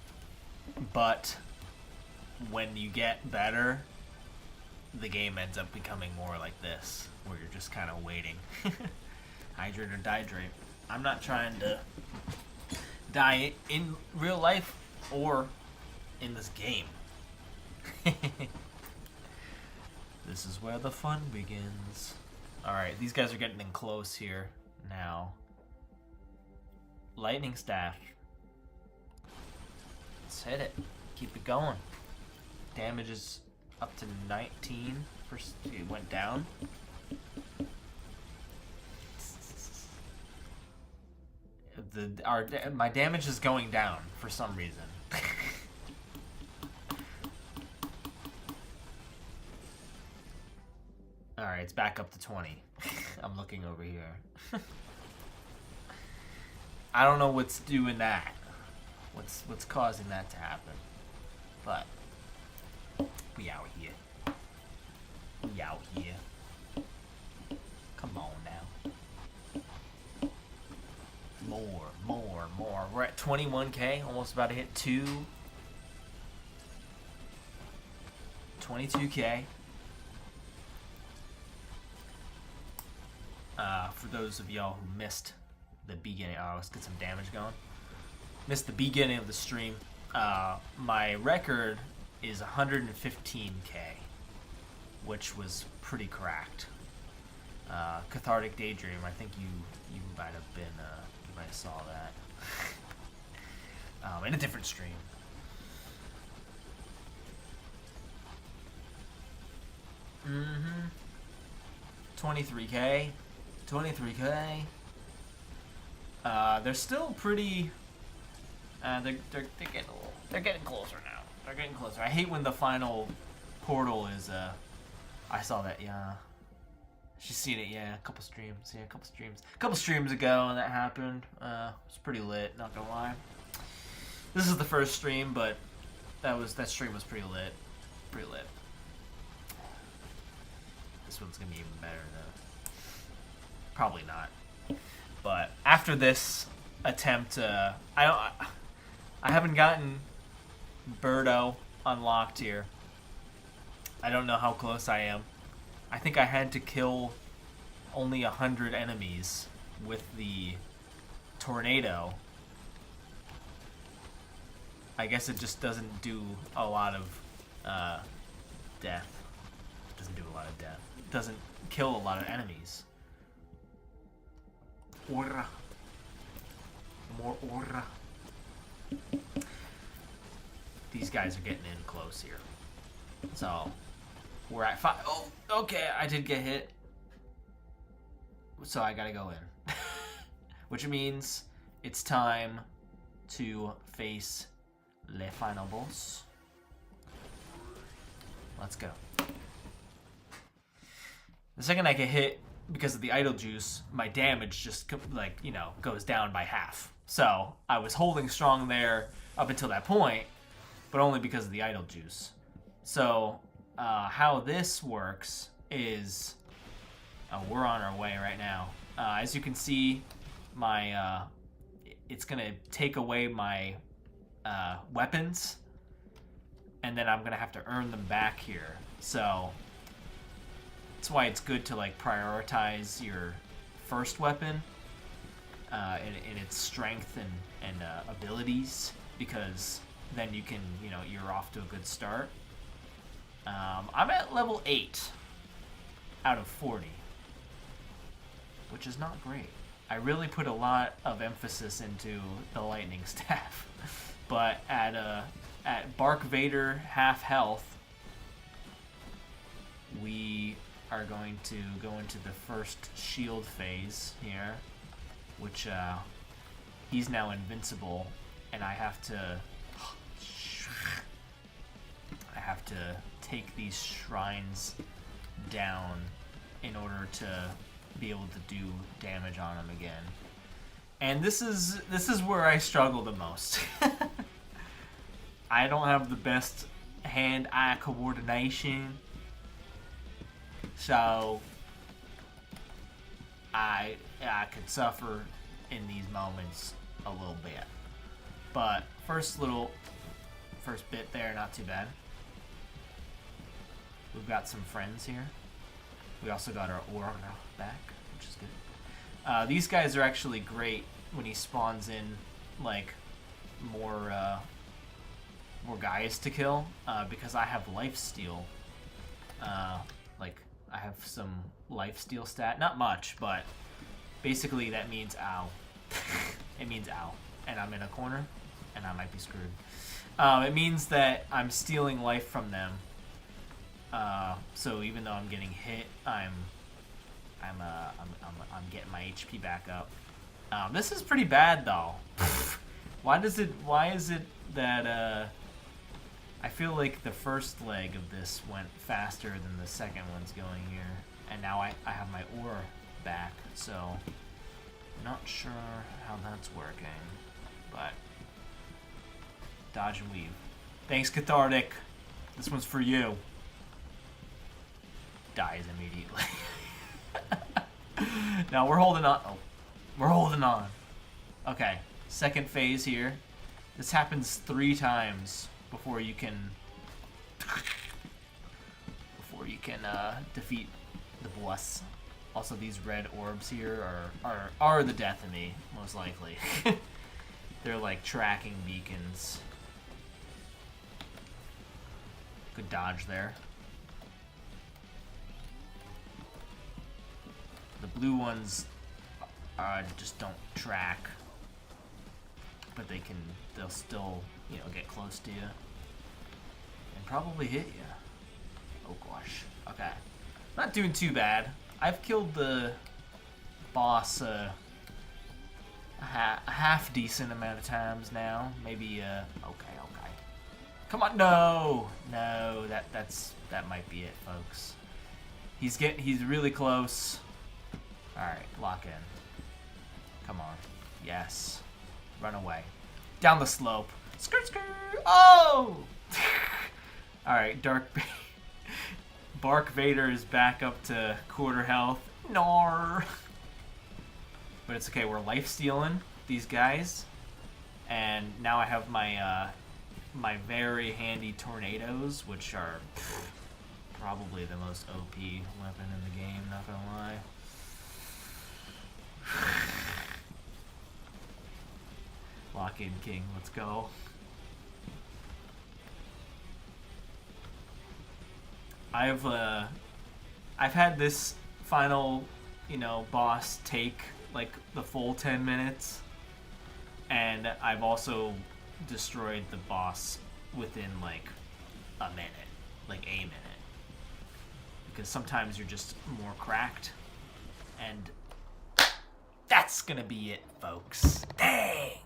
but when you get better, the game ends up becoming more like this, where you're just kind of waiting. Hydrate or dihydrate. I'm not trying to die in real life or in this game. This is where the fun begins. Alright, these guys are getting in close here now. Lightning Staff. Let's hit it. Keep it going. Damage is up to 19. It went down. My damage is going down for some reason. Alright, it's back up to 20. I'm looking over here. I don't know what's doing that. What's causing that to happen. But we out here. We out here. Come on now. More. We're at 21k, almost about to hit 22k. For those of y'all who missed the beginning, let's get some damage going. Missed the beginning of the stream. My record is 115k, which was pretty cracked. Cathartic Daydream. I think you might have been you might have saw that in a different stream. Mm-hmm. 23k. 23k. They're still pretty. They're getting closer now. They're getting closer. I hate when the final portal is. I saw that. Yeah. She's seen it. Yeah, a couple streams. Yeah, a couple streams ago, and that happened. It's pretty lit. Not gonna lie. This is the first stream, but that stream was pretty lit. Pretty lit. This one's gonna be even better though. Probably not. But after this attempt, I haven't gotten Birdo unlocked here. I don't know how close I am. I think I had to kill only 100 enemies with the tornado. I guess it just doesn't do a lot of death. It doesn't do a lot of death. It doesn't kill a lot of enemies. Aura. More aura. These guys are getting in close here. So, we're at 5. Oh, okay, I did get hit. So I gotta go in. Which means it's time to face le final boss. Let's go. The second I get hit, because of the idle juice, my damage just, like, you know, goes down by half. So I was holding strong there up until that point, but only because of the idle juice. So how this works is, we're on our way right now. As you can see, my it's gonna take away my weapons, and then I'm gonna have to earn them back here. So that's why it's good to like prioritize your first weapon in its strength and abilities, because then you can, you know, you're off to a good start. I'm at level 8 out of 40, which is not great. I really put a lot of emphasis into the lightning staff, but at Bark Vader half health, we are going to go into the first shield phase here, which he's now invincible, and I have to take these shrines down in order to be able to do damage on him again. And this is where I struggle the most. I don't have the best hand-eye coordination, so I could suffer in these moments a little bit. But first bit there, not too bad. We've got some friends here. We also got our aura back, which is good. These guys are actually great when he spawns in, like, more guys to kill, because I have lifesteal. Like, I have some lifesteal stat. Not much, but basically that means ow. It means ow. And I'm in a corner, and I might be screwed. It means that I'm stealing life from them. So even though I'm getting hit, I'm getting my HP back up. This is pretty bad though. Why is it that I feel like the first leg of this went faster than the second one's going here, and now I have my ore back, so not sure how that's working, but dodge and weave. Thanks, Cathartic. This one's for you. Dies immediately. Now we're holding on. Oh, we're holding on. Okay, second phase here. This happens 3 times before you can defeat the boss. Also, these red orbs here are the death of me, most likely. They're like tracking beacons. Good dodge there. The blue ones just don't track, but they'll still, you know, get close to you and probably hit you. Oh gosh. Okay. Not doing too bad. I've killed the boss a half decent amount of times now. Maybe okay. Come on, no, that might be it, folks. He's really close. All right, lock in. Come on, yes, run away, down the slope. Skirt, skirt. Oh! All right, Bark Vader is back up to quarter health. Nar. But it's okay. We're life stealing these guys, and now I have my my very handy tornadoes, which are probably the most OP weapon in the game. Not gonna lie. Lock in, King. Let's go. I've had this final, boss take like the full 10 minutes, and I've also destroyed the boss within like a minute, like a minute, because sometimes you're just more cracked, and that's gonna be it, folks. Dang.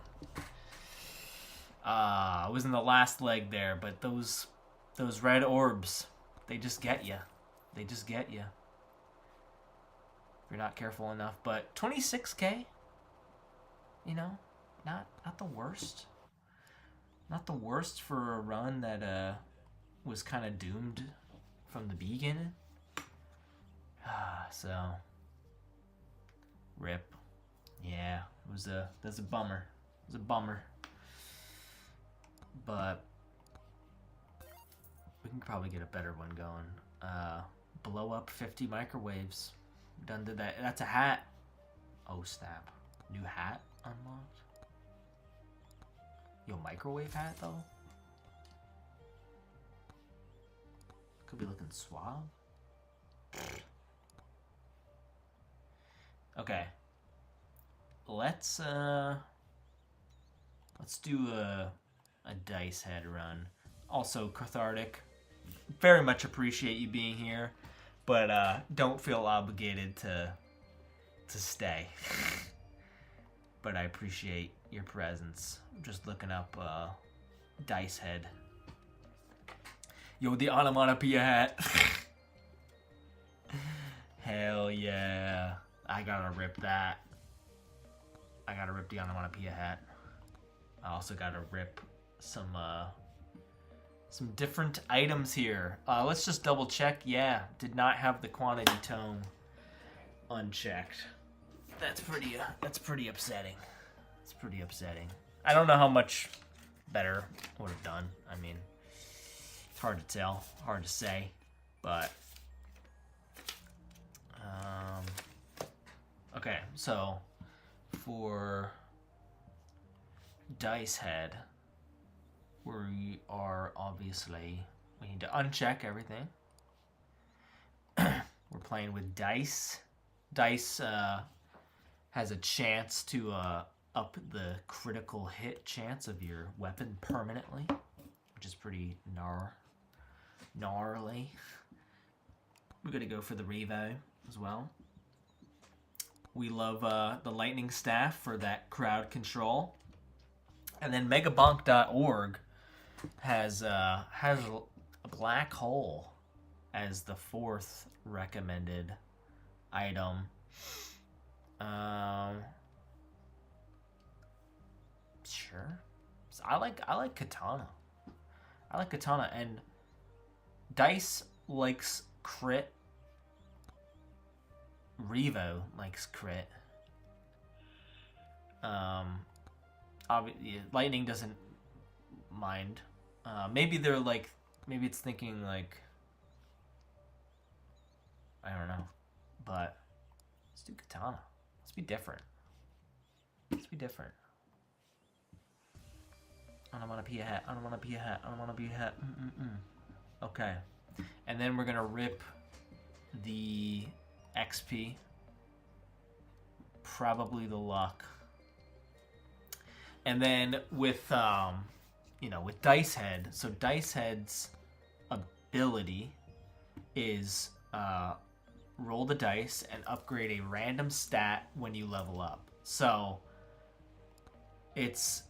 I was in the last leg there, but those red orbs, they just get you. They just get you. If you're not careful enough. But 26K, not the worst. Not the worst for a run that was kind of doomed from the beginning. So rip. Yeah, that's a bummer. It was a bummer. But we can probably get a better one going. Blow up 50 microwaves. Done did that. That's a hat. Oh snap. New hat unlocked. Yo, microwave hat though? Could be looking suave. Okay. Let's do a dice head run. Also cathartic. Very much appreciate you being here, but don't feel obligated to stay. But I appreciate your presence. I'm just looking up dice head. Yo, the onomatopoeia hat. Hell yeah. I gotta rip that. I gotta rip the onomatopoeia hat. I also gotta rip some different items here. Let's just double check. Yeah, did not have the quantity tome unchecked. That's pretty upsetting. It's pretty upsetting. I don't know how much better would have done. I mean, it's hard to tell, hard to say, but okay. So for dice head, we need to uncheck everything. We're playing with dice. Dice has a chance to up the critical hit chance of your weapon permanently, which is pretty gnarly. We're gonna go for the Revo as well. We love the lightning staff for that crowd control. And then megabonk.org has a black hole as the 4th recommended item. Sure. So I like katana. I like katana, and dice likes crit. Revo likes crit. Obviously, lightning doesn't mind. Maybe it's thinking like, I don't know, but let's do katana. Let's be different. Let's be different. Onomatopoeia hat. Onomatopoeia hat. Onomatopoeia hat. Okay, and then we're gonna rip the XP. Probably the luck. And then with with dice head. So dice head's ability is roll the dice and upgrade a random stat when you level up. So it's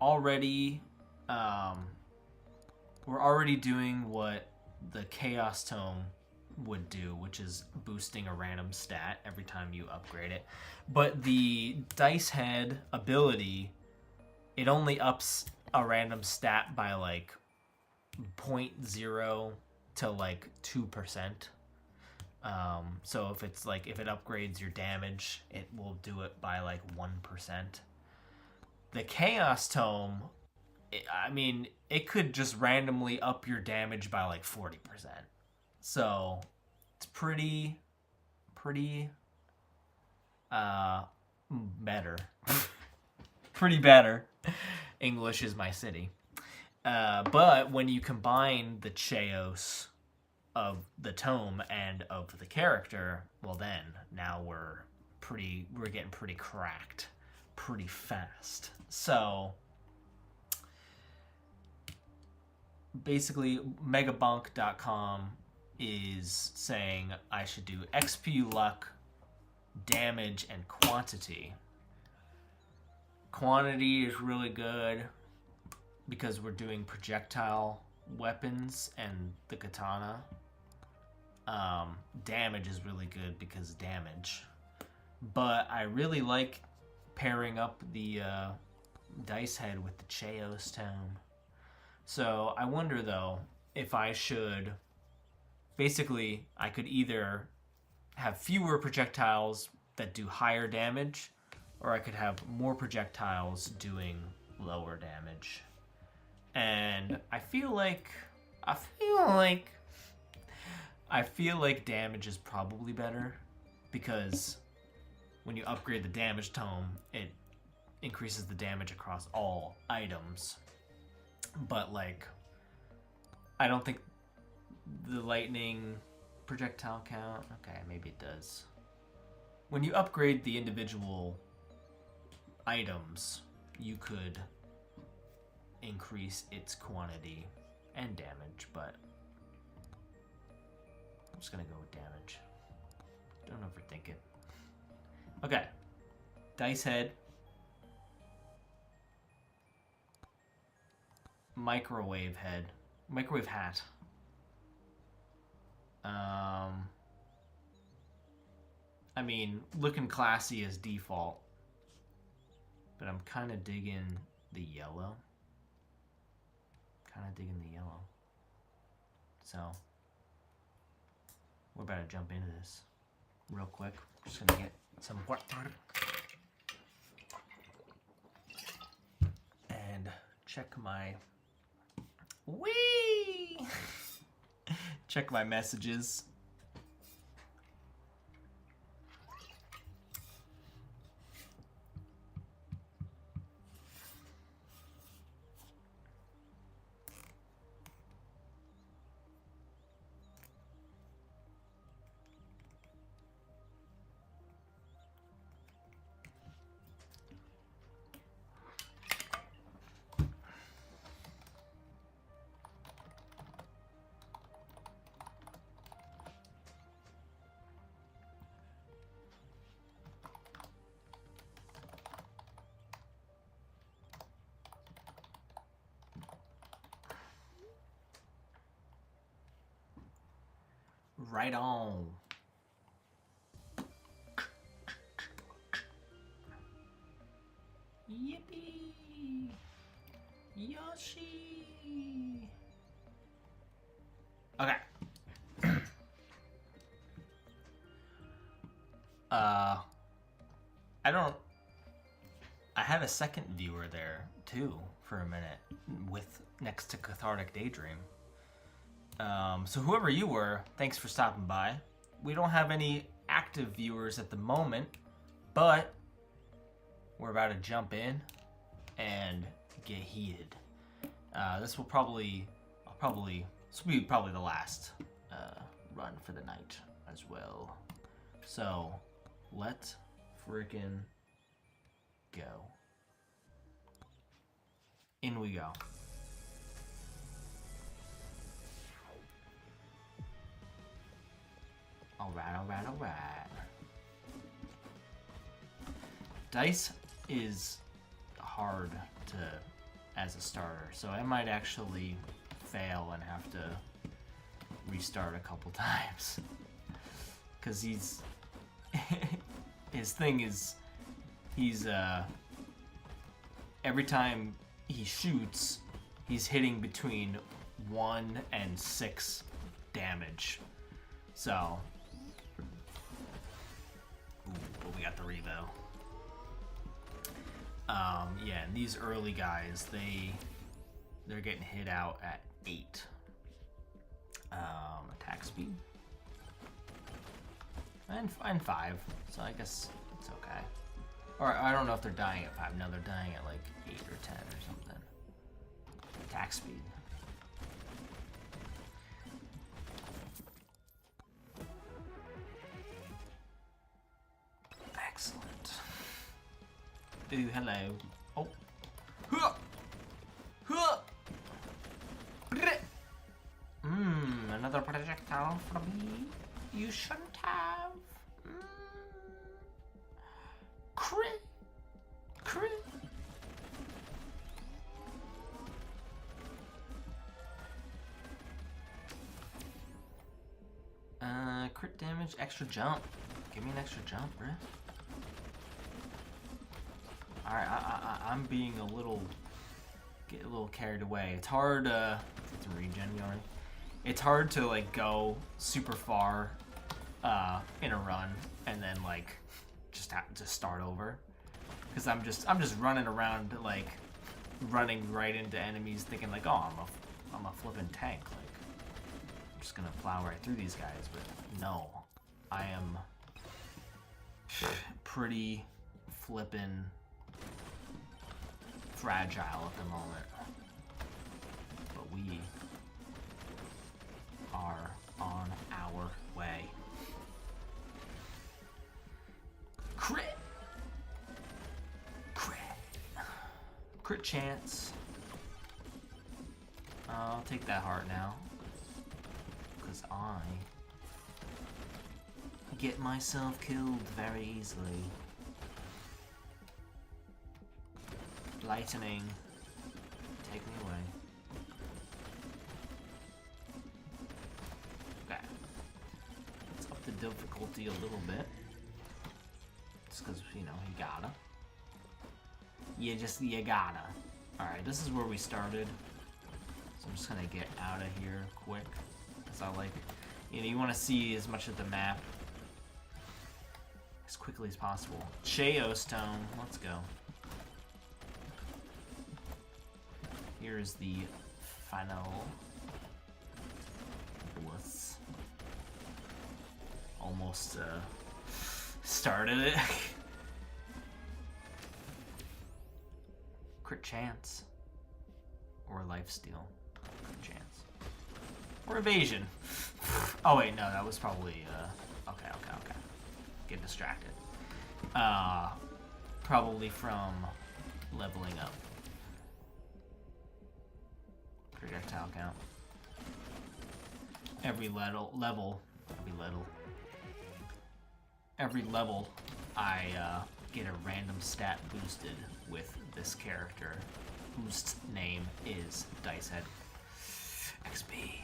already we're already doing what the Chaos Tome would do, which is boosting a random stat every time you upgrade it. But the dice head ability, it only ups a random stat by like 0.0 to like 2%. So if it upgrades your damage, it will do it by like 1%. The Chaos Tome, it could just randomly up your damage by like 40%. So it's pretty better. Pretty better. English is my city. But when you combine the Chaos of the tome and of the character, well then, now we're getting pretty cracked pretty fast. So basically megabonk.com is saying I should do XP luck, damage, and quantity. Quantity is really good because we're doing projectile weapons and the katana. Damage is really good because damage. But I really like pairing up the dice head with the Cheos tome. So I wonder though if I should, basically I could either have fewer projectiles that do higher damage, or I could have more projectiles doing lower damage. And I feel like damage is probably better, because when you upgrade the damage tome, it increases the damage across all items. But like, I don't think the lightning projectile count. Okay, maybe it does. When you upgrade the individual items, you could increase its quantity and damage, but I'm just gonna go with damage. Don't overthink it. Okay, dice head, microwave hat. I mean, looking classy as default, but I'm kind of digging the yellow. So we're about to jump into this real quick. We're just gonna get some water and check my check my messages. Right on. Yippee! Yoshi! Okay. I had a second viewer there too for a minute with next to Cathartic Daydream. So whoever you were, thanks for stopping by. We don't have any active viewers at the moment, but we're about to jump in and get heated. This will probably be the last run for the night as well. So let's freaking go. In we go. Alright. Dice is hard as a starter, so I might actually fail and have to restart a couple times. Cause his thing is, every time he shoots, he's hitting between 1 and 6 damage. So, but we got the revo. Yeah, and these early guys, they're getting hit out at 8. Attack speed. And 5, so I guess it's okay. Or I don't know if they're dying at 5. No, they're dying at like 8 or 10 or something. Attack speed. Excellent. Ooh, hello. Oh. Another projectile for me. You shouldn't have. Crit. Crit. Crit damage, extra jump. Give me an extra jump, bruh. Alright, I'm being get a little carried away. It's hard, it's a regen yarn. It's hard to like go super far in a run and then like just have to start over. Cause I'm just running around like running right into enemies thinking like, oh, I'm a flippin' tank. Like I'm just gonna plow right through these guys, but no. I am pretty flippin' fragile at the moment. But we are on our way. Crit! Crit! Crit chance. I'll take that heart now. Because I get myself killed very easily. Lightning. Take me away. Okay. Let's up the difficulty a little bit. Just because, you know, you gotta. You gotta. Alright, this is where we started. So I'm just gonna get out of here quick. Because I like, you know, you want to see as much of the map as quickly as possible. Cheo Stone, let's go. Here's the final boss. Almost started it. Crit chance. Or lifesteal. Crit chance. Or evasion. Oh wait, no, that was probably okay. Get distracted. Probably from leveling up. Projectile count. Every level, I get a random stat boosted with this character, whose name is Dicehead. XP.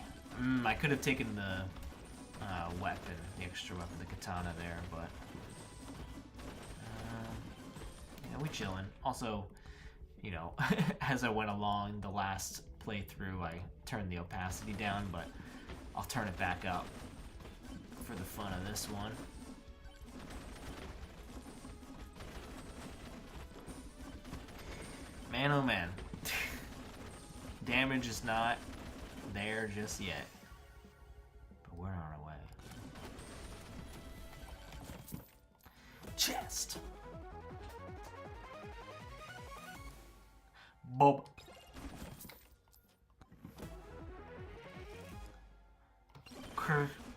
I could have taken the weapon, the extra weapon, the katana there, but yeah, we chillin'. Also, you know, as I went along the last playthrough, I turned the opacity down, but I'll turn it back up for the fun of this one. Man, oh man. Damage is not there just yet. But we're on our way. Chest! Bob.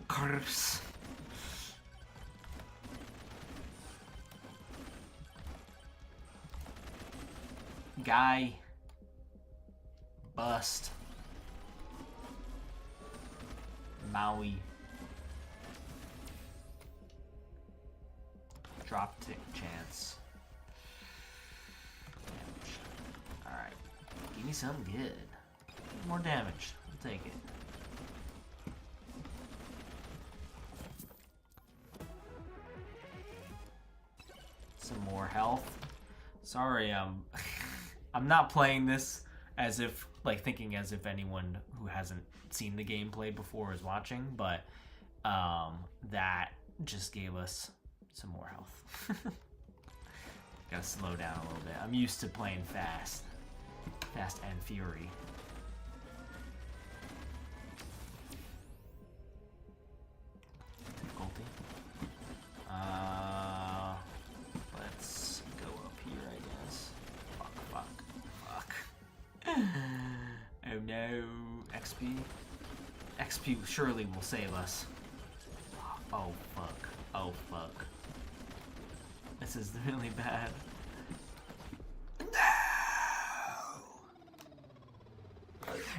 Curse. Guy. Bust. Maui. Drop tick chance. Alright. Give me something good. More damage. I'll take it. Some more health. Sorry, I'm not playing this as if, like, thinking as if anyone who hasn't seen the gameplay before is watching, but that just gave us some more health. Gotta slow down a little bit. I'm used to playing fast. Fast and Fury. Difficulty. Let's go up here, I guess. Fuck. Oh no. XP? XP surely will save us. Oh fuck. This is really bad. No!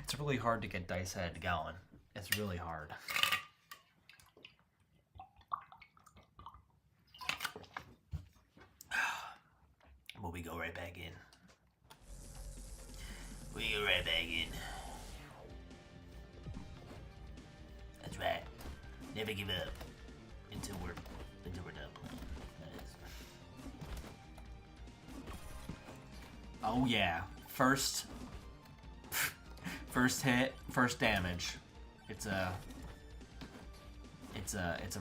It's really hard to get Dice Head going. It's really hard. But we go right back in. We go right back in. That's right. Never give up until we're done playing. That is. Oh yeah. First hit, first damage. It's a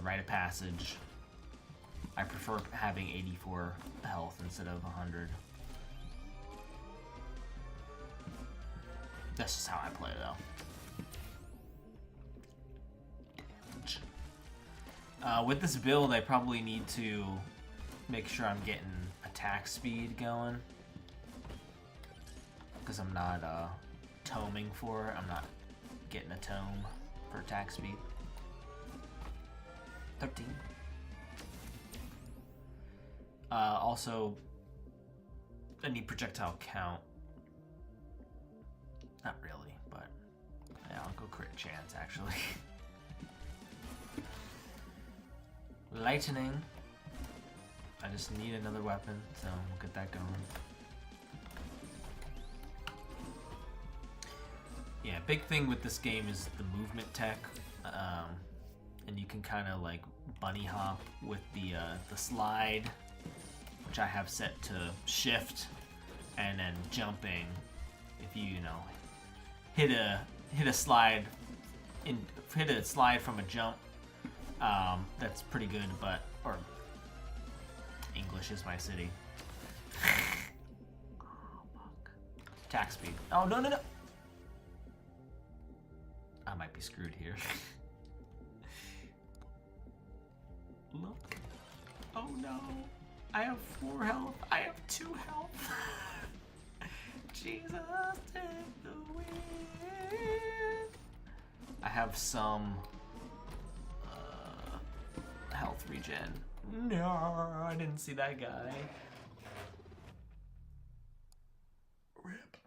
rite of passage. I prefer having 84 health instead of 100. That's just how I play, though. With this build, I probably need to make sure I'm getting attack speed going. Because I'm not toming for it. I'm not getting a tome for attack speed. 13. Also, I need projectile count. Not really, but yeah, I'll go crit chance actually. Lightning. I just need another weapon, so we'll get that going. Yeah, big thing with this game is the movement tech, and you can kind of like bunny hop with the slide, which I have set to shift, and then jumping. If you hit a slide from a jump, that's pretty good. But or English is my city. Oh, fuck. Attack speed. Oh no. I might be screwed here. Look. Oh no. I have 4 health. I have 2 health. Jesus, take the wheel. I have some health regen. No, I didn't see that guy. Rip.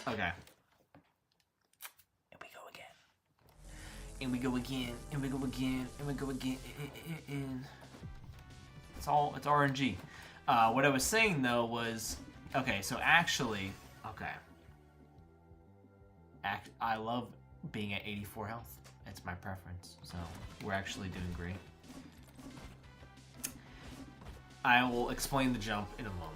Okay. And we go again. It's RNG. What I was saying though was, okay, so actually, I love being at 84 health. It's my preference, so we're actually doing great. I will explain the jump in a moment.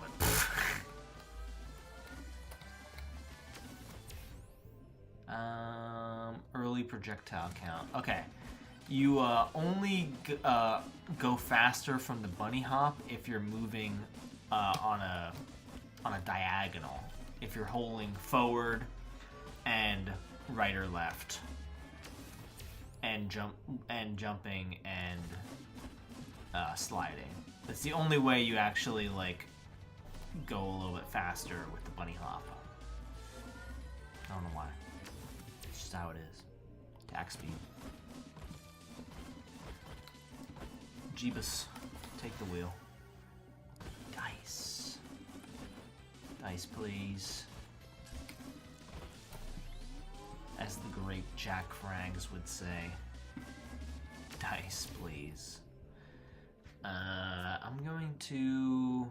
Early projectile count. Okay, you only go faster from the bunny hop if you're moving on a diagonal. If you're holding forward and right or left, and jumping and sliding. That's the only way you actually like go a little bit faster with the bunny hop. I don't know why. It's just how it is. Attack speed. Jeebus, take the wheel. Dice. Dice, please. As the great Jack Frangs would say. Dice, please. I'm going to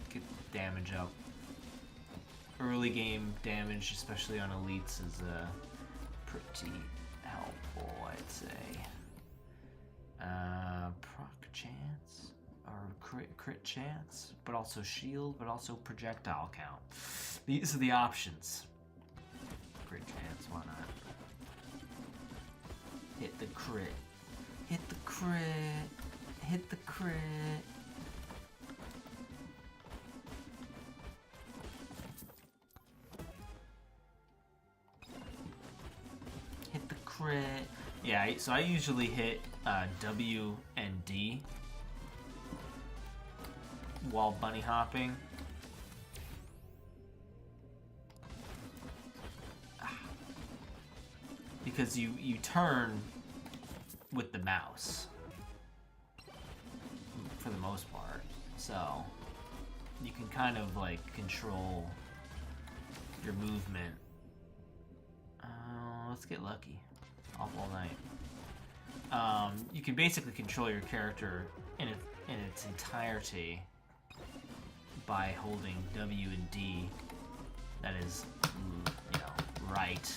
get damage up. Early game damage, especially on elites, is pretty helpful, I'd say. Proc chance, or crit chance, but also shield, but also projectile count. These are the options. Crit chance, why not? Hit the crit. Hit the crit. Hit the crit. Hit the crit. Yeah, so I usually hit W and D while bunny hopping. Because you turn with the mouse. for the most part. So you can kind of like control your movement. Let's get lucky. Off all night. You can basically control your character in its entirety by holding W and D. That is, you know, right.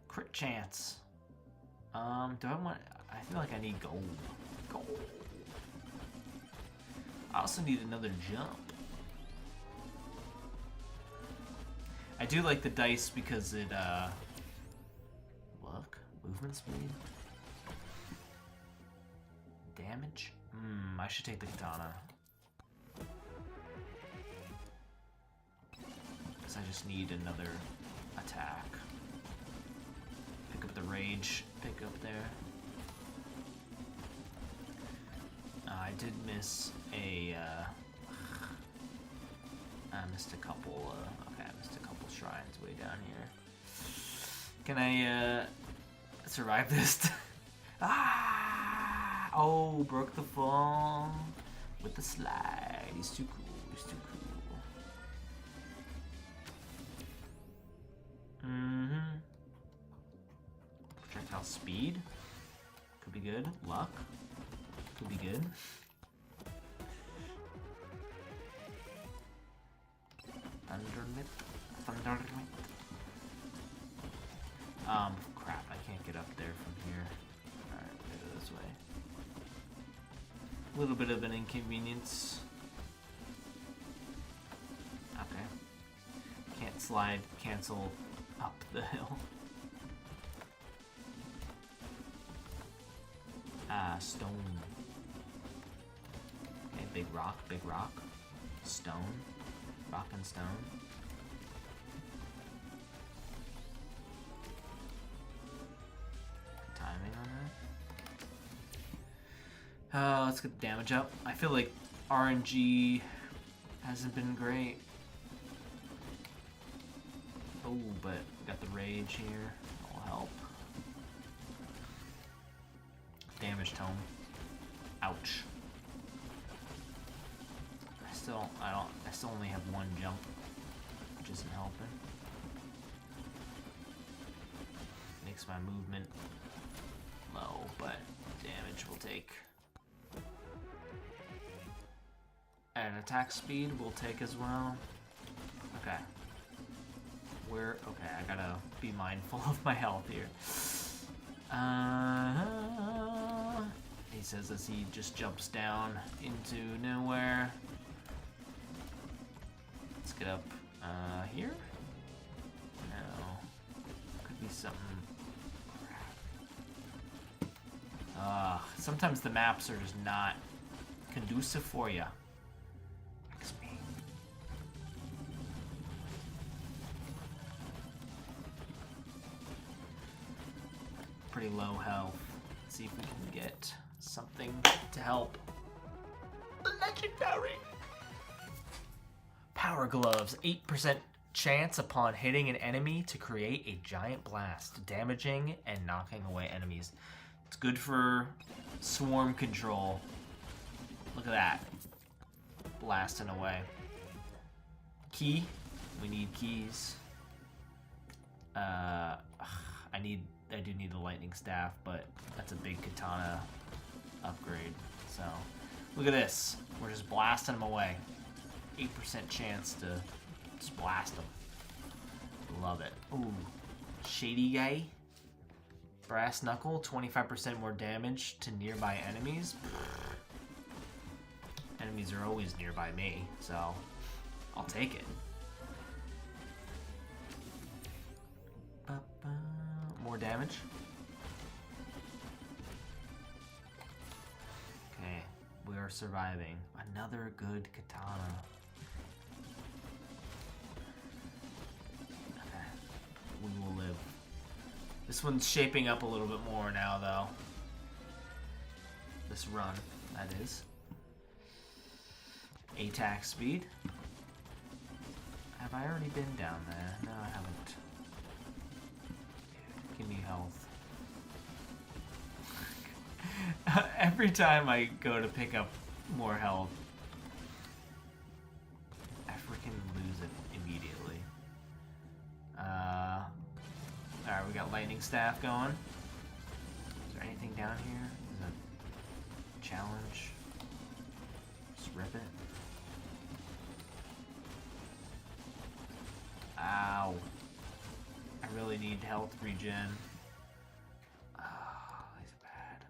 Crit chance. Do I want? I feel like I need gold. Gold. I also need another jump. I do like the dice because it, look, movement speed, damage. I should take the katana. Because I just need another attack. Pick up the rage, pick up there. I did miss a, I missed a couple, okay, I missed a couple shrines way down here. Can I, survive this? Ah! Oh, broke the fall with the slide. He's too cool, he's too cool. Projectile speed. Could be good. Luck. Could be good. Thundermit. Crap, I can't get up there from here. Alright, go this way. A little bit of an inconvenience. Okay. Can't slide, cancel up the hill. Stone. Okay, big rock, stone, rock and stone. Timing on that. Let's get the damage up. I feel like RNG hasn't been great. Oh, but we got the rage here. That'll help. Damage tome. Ouch. I still only have one jump, which isn't helping. Makes my movement low, but damage will take. And attack speed will take as well. Okay. Okay, I gotta be mindful of my health here. He says as he just jumps down into nowhere. Let's get up here. No. Could be something. Sometimes the maps are just not conducive for you. Pretty low health. Let's see if we can get something to help. Legendary! Power gloves. 8% chance upon hitting an enemy to create a giant blast, damaging and knocking away enemies. It's good for swarm control. Look at that. Blasting away. Key. We need keys. I do need the lightning staff, but that's a big katana upgrade. So, look at this. We're just blasting them away. 8% chance to just blast them. Love it. Ooh, shady guy. Brass knuckle, 25% more damage to nearby enemies. Enemies are always nearby me, so I'll take it. More damage. Okay, we are surviving. Another good katana. Okay, we will live. This one's shaping up a little bit more now, though. This run, that is. Attack speed. Have I already been down there? No, I haven't. Give me health. Every time I go to pick up more health, I freaking lose it immediately. Alright, we got lightning staff going. Is there anything down here? Is that a challenge? Just rip it. Ow. I really need health regen. Oh, these are bad.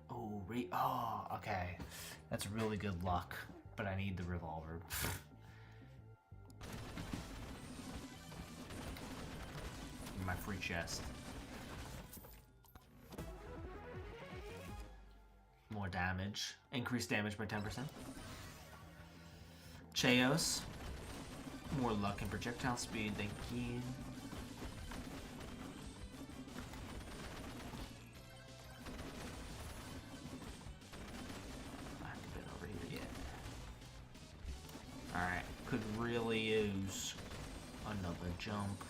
Oh, okay. That's really good luck, but I need the revolver. My free chest. More damage. Increased damage by 10%. Cheos. More luck and projectile speed, thank you. I haven't been over here yet. Alright, could really use another jump.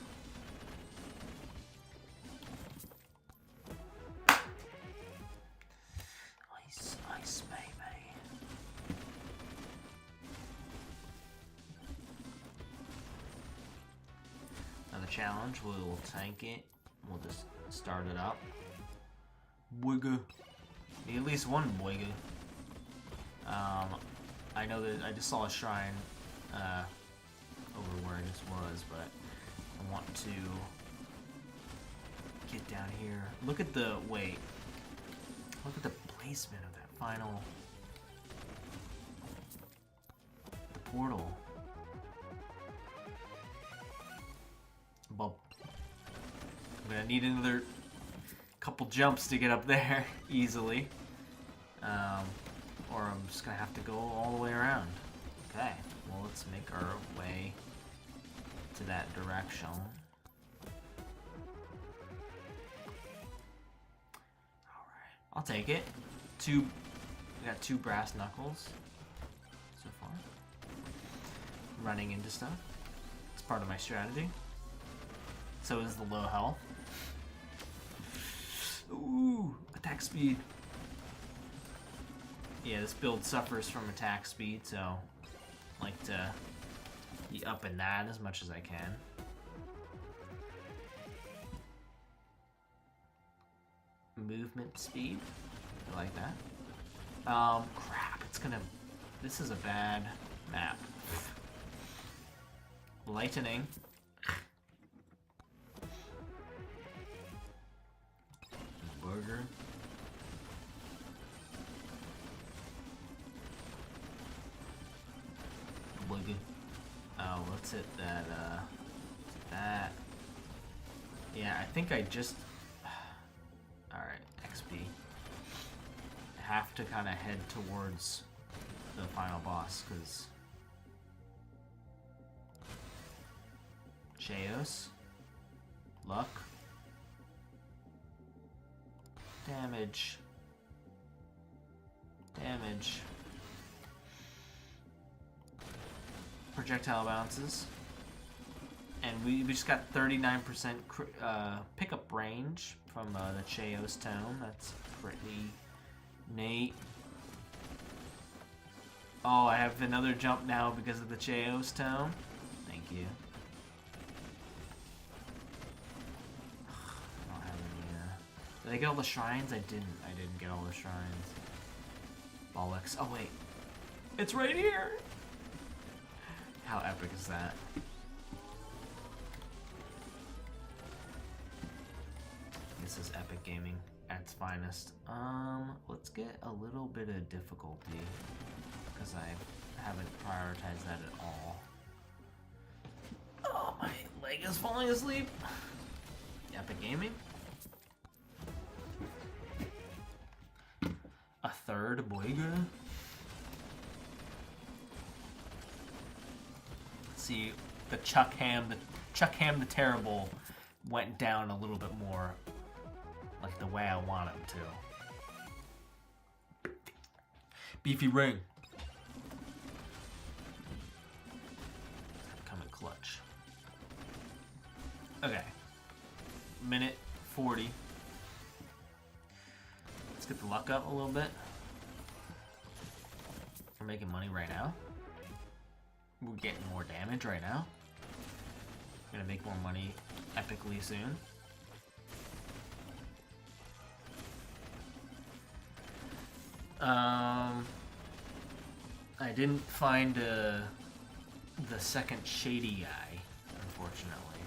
Ice, baby. Another challenge, we'll tank it. We'll just start it up. Boiga. Need at least one boiga. I know that I just saw a shrine over where this was, but I want to get down here. Look at the wait. Look at the placement of that final portal. Well, I'm gonna need another couple jumps to get up there easily. Or I'm just gonna have to go all the way around. Okay, well, let's make our way to that direction. Alright, I'll take it. We got 2 brass knuckles so far. Running into stuff. It's part of my strategy. So is the low health. Ooh, attack speed. Yeah, this build suffers from attack speed, so I like to be upping that as much as I can. Movement speed. I like that. Crap, this is a bad map. Lightning. Burger. Wiggy. Oh, let's hit that, that. Yeah, I think I just... Alright, XP. I have to kind of head towards the final boss, because... Cheos. Luck. Damage. Damage. Projectile bounces. And we just got 39% pickup range from the Cheos Tome. That's pretty neat. Oh, I have another jump now because of the Cheos Tome. Thank you. I don't have any, did I get all the shrines? I didn't get all the shrines. Bollocks. Oh, wait. It's right here! How epic is that? This is epic gaming at its finest. Let's get a little bit of difficulty, because I haven't prioritized that at all. Oh, my leg is falling asleep. Epic gaming. A third boiga. See, the Chuck Ham the Terrible went down a little bit more like the way I want him to. Beefy ring. Come in clutch. Okay. Minute 40. Let's get the luck up a little bit. We're making money right now. We're getting more damage right now. We're gonna make more money epically soon. I didn't find the second shady guy, unfortunately.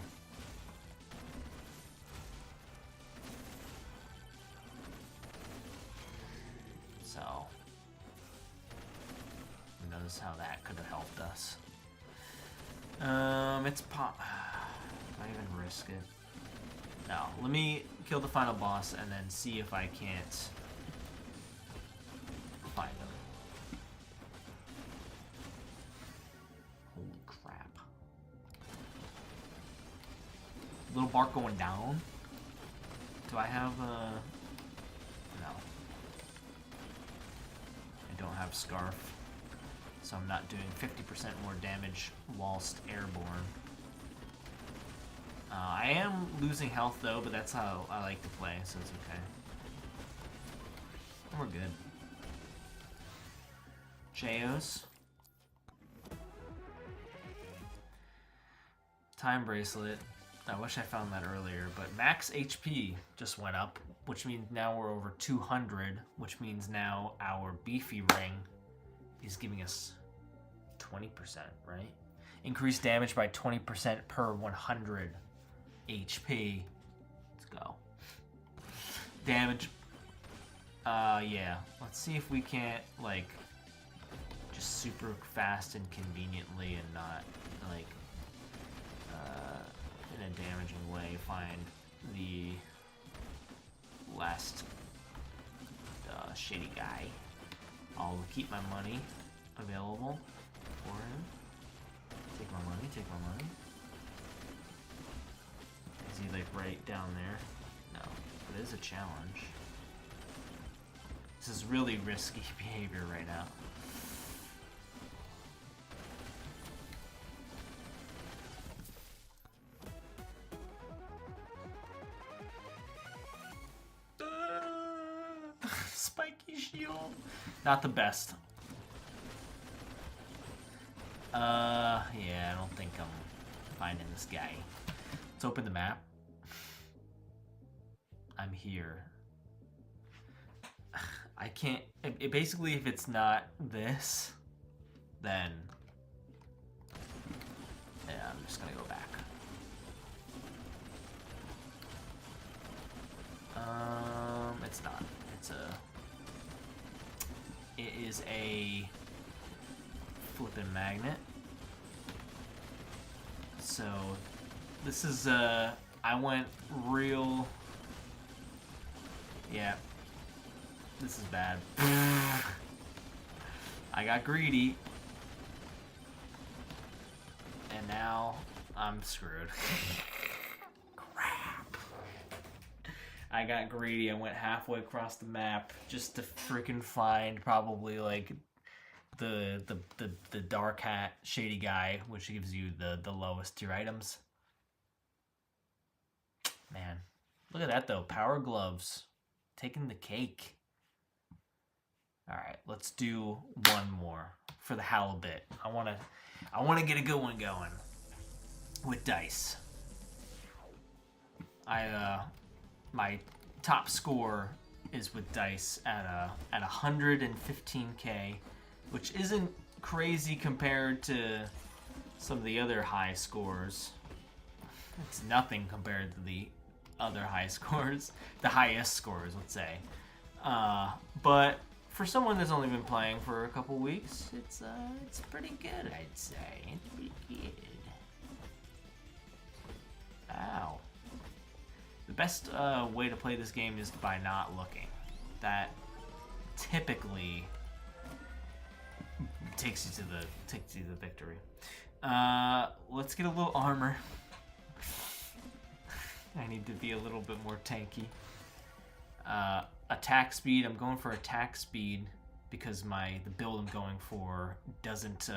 So, who knows how that could have helped us. It's pop. Not even risk it. No, let me kill the final boss and then see if I can't find him. Holy crap. Little bark going down? Do I have no. I don't have Scarf. So I'm not doing 50% more damage whilst airborne. I am losing health though, but that's how I like to play, so it's okay. We're good. Cheos. Time bracelet. I wish I found that earlier, but max HP just went up, which means now we're over 200, which means now our beefy ring is giving us 20%, right? Increased damage by 20% per 100 HP. Let's go. Damage. Yeah. Let's see if we can't, like, just super fast and conveniently and not, like, in a damaging way find the last shady guy. I'll keep my money available for him. Take my money, take my money. Is he like right down there? No, but it is a challenge. This is really risky behavior right now. Spiky shield. Not the best. Yeah, I don't think I'm finding this guy. Let's open the map. I'm here. I can't... basically, if it's not this, then... yeah, I'm just gonna go back. It's not. It's a... it is a... flippin' magnet. So, this is, I went real... yeah. This is bad. I got greedy. And now, I'm screwed. Crap. I got greedy. I went halfway across the map just to freaking find probably, like... the dark hat shady guy, which gives you the lowest tier items. Man, look at that though. Power gloves, taking the cake. All right, let's do one more for the halibut. I wanna get a good one going with dice. My top score is with dice at 115k. Which isn't crazy compared to some of the other high scores. It's nothing compared to the other high scores. The highest scores, let's say. But for someone that's only been playing for a couple weeks, it's pretty good, I'd say. It's pretty good. Ow. The best way to play this game is by not looking. That typically... takes you to the victory. Let's get a little armor. I need to be a little bit more tanky. Attack speed. I'm going for attack speed because the build I'm going for doesn't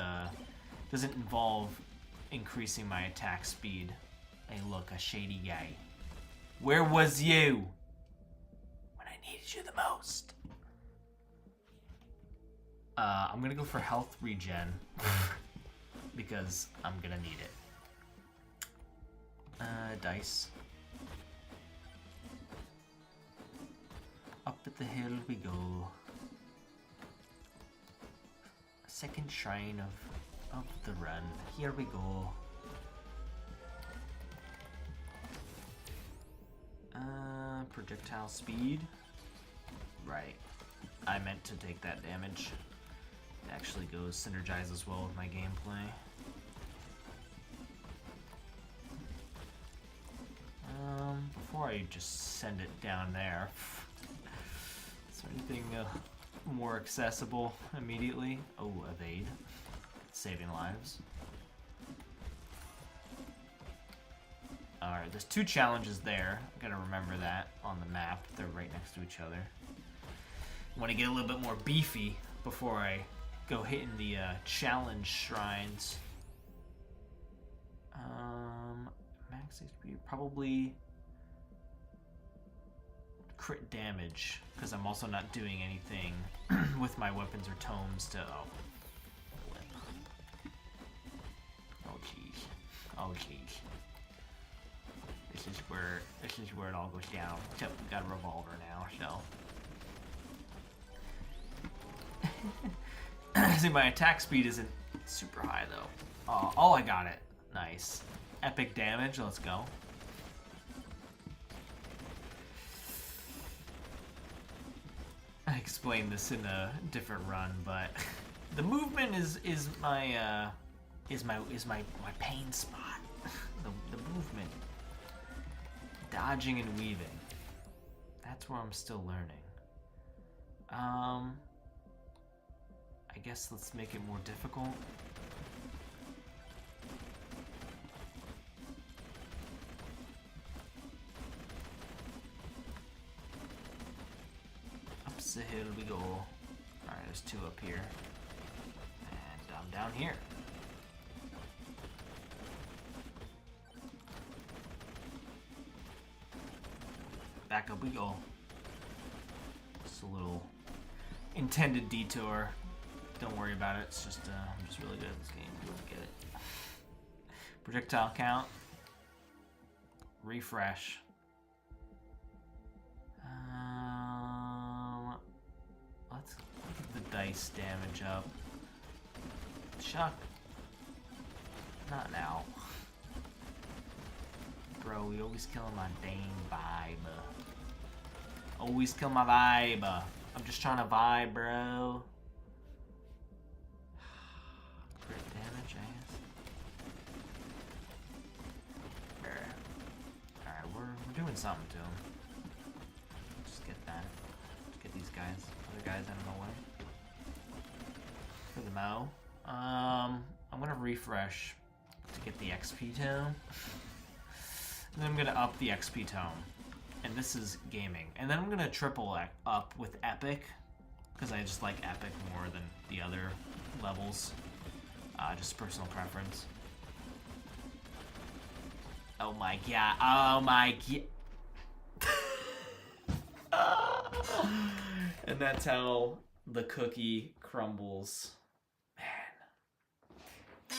involve increasing my attack speed. Hey, look, a shady guy. Where was you when I needed you the most? I'm gonna go for health regen because I'm gonna need it. Dice. Up at the hill we go. Second shrine of the run. Here we go. Projectile speed. Right. I meant to take that damage. It actually synergizes well with my gameplay. Before I just send it down there, is there anything more accessible immediately? Oh, evade. Saving lives. Alright, there's 2 challenges there. I gotta remember that on the map. They're right next to each other. I want to get a little bit more beefy before I go hitting the challenge shrines. Max HP, probably crit damage, because I'm also not doing anything with my weapons or tomes to... Oh, jeez. Oh, jeez. This is where it all goes down. Except we got a revolver now, so... See, my attack speed isn't super high, though. Oh, I got it. Nice. Epic damage, let's go. I explained this in a different run, but the movement is my pain spot. the movement. Dodging and weaving. That's where I'm still learning. I guess let's make it more difficult. Up the hill we go. Alright, there's 2 up here. And I'm down here. Back up we go. Just a little intended detour. Don't worry about it. It's just I'm just really good at this game. You'll get it. Projectile count. Refresh. Let's get the dice damage up. Chuck. Not now. Bro, you always killing my dang vibe. Always kill my vibe. I'm just trying to vibe, bro. Crit damage, I guess. Alright, we're doing something to him. Just get that. Just get these guys, other guys out of the way. For the Mo. I'm gonna refresh to get the XP tome. And then I'm gonna up the XP tome. And this is gaming. And then I'm gonna triple up with epic, because I just like epic more than the other levels. Just personal preference. Oh my god. Oh my god. And that's how the cookie crumbles. Man.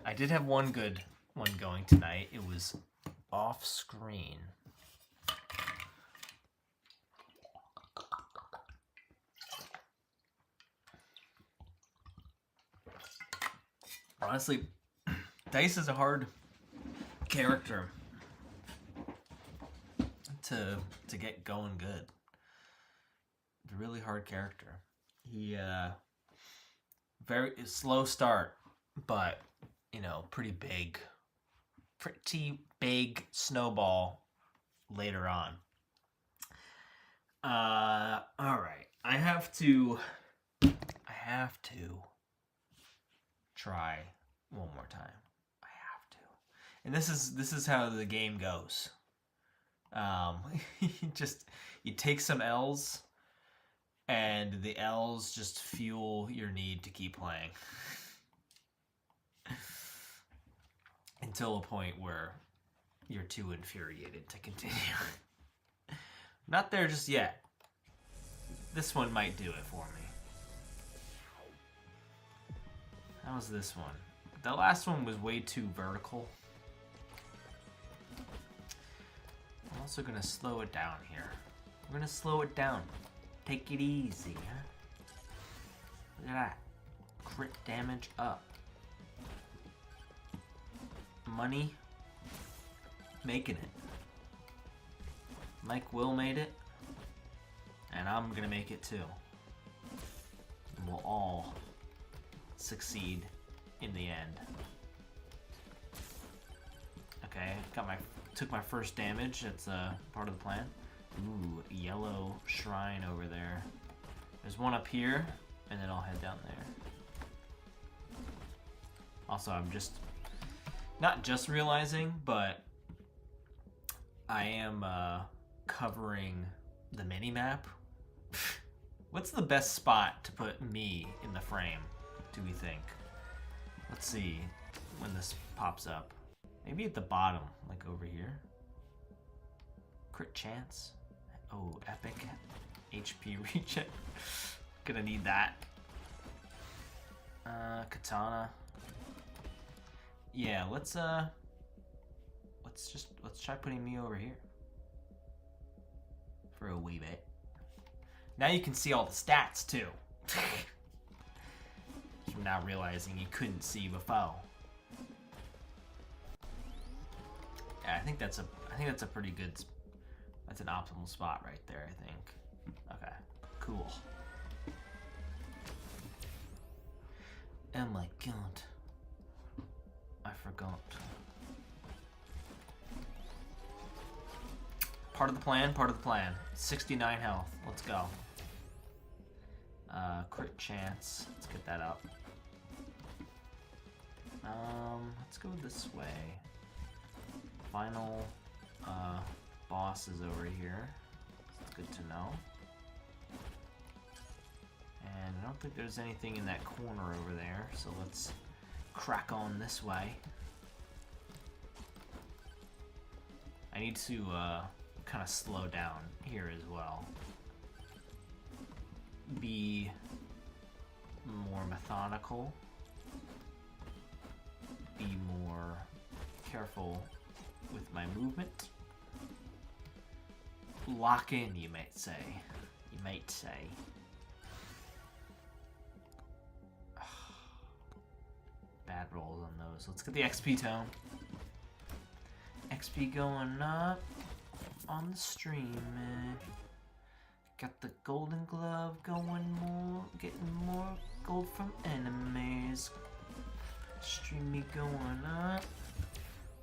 I did have one good one going tonight. It was off screen. Honestly, Dice is a hard character to get going good. It's a really hard character. He very slow start, but you know, pretty big snowball later on. All right, I have to try one more time. I have to. And this is how the game goes. You take some L's, and the L's just fuel your need to keep playing. Until a point where you're too infuriated to continue. Not there just yet. This one might do it for me. How was this one? The last one was way too vertical. I'm also gonna slow it down here. We're gonna slow it down. Take it easy, huh? Look at that. Crit damage up. Money. Making it. Mike Will made it. And I'm gonna make it too. And we'll all succeed in the end. Okay, took my first damage. That's part of the plan. Ooh, yellow shrine over there. There's one up here, and then I'll head down there. Also, I'm not just realizing, but I am covering the mini-map. What's the best spot to put me in the frame, do we think? Let's see when this pops up. Maybe at the bottom, like over here. Crit chance. Oh, epic HP regen. Gonna need that. Katana. Yeah, let's try putting me over here for a wee bit. Now you can see all the stats too. I'm now realizing you couldn't see before. Yeah, I think that's a pretty good. That's an optimal spot right there, I think. Okay, cool. Oh my god. I forgot. Part of the plan. 69 health. Let's go. Crit chance. Let's get that up. Let's go this way. Final boss is over here. It's good to know. And I don't think there's anything in that corner over there, so let's crack on this way. I need to kind of slow down here as well. Be more methodical. Be more careful with my movement. Lock in, you might say. Bad rolls on those. Let's get the XP tone. XP going up on the stream. Got the golden glove going more, getting more gold from enemies. Streamy going up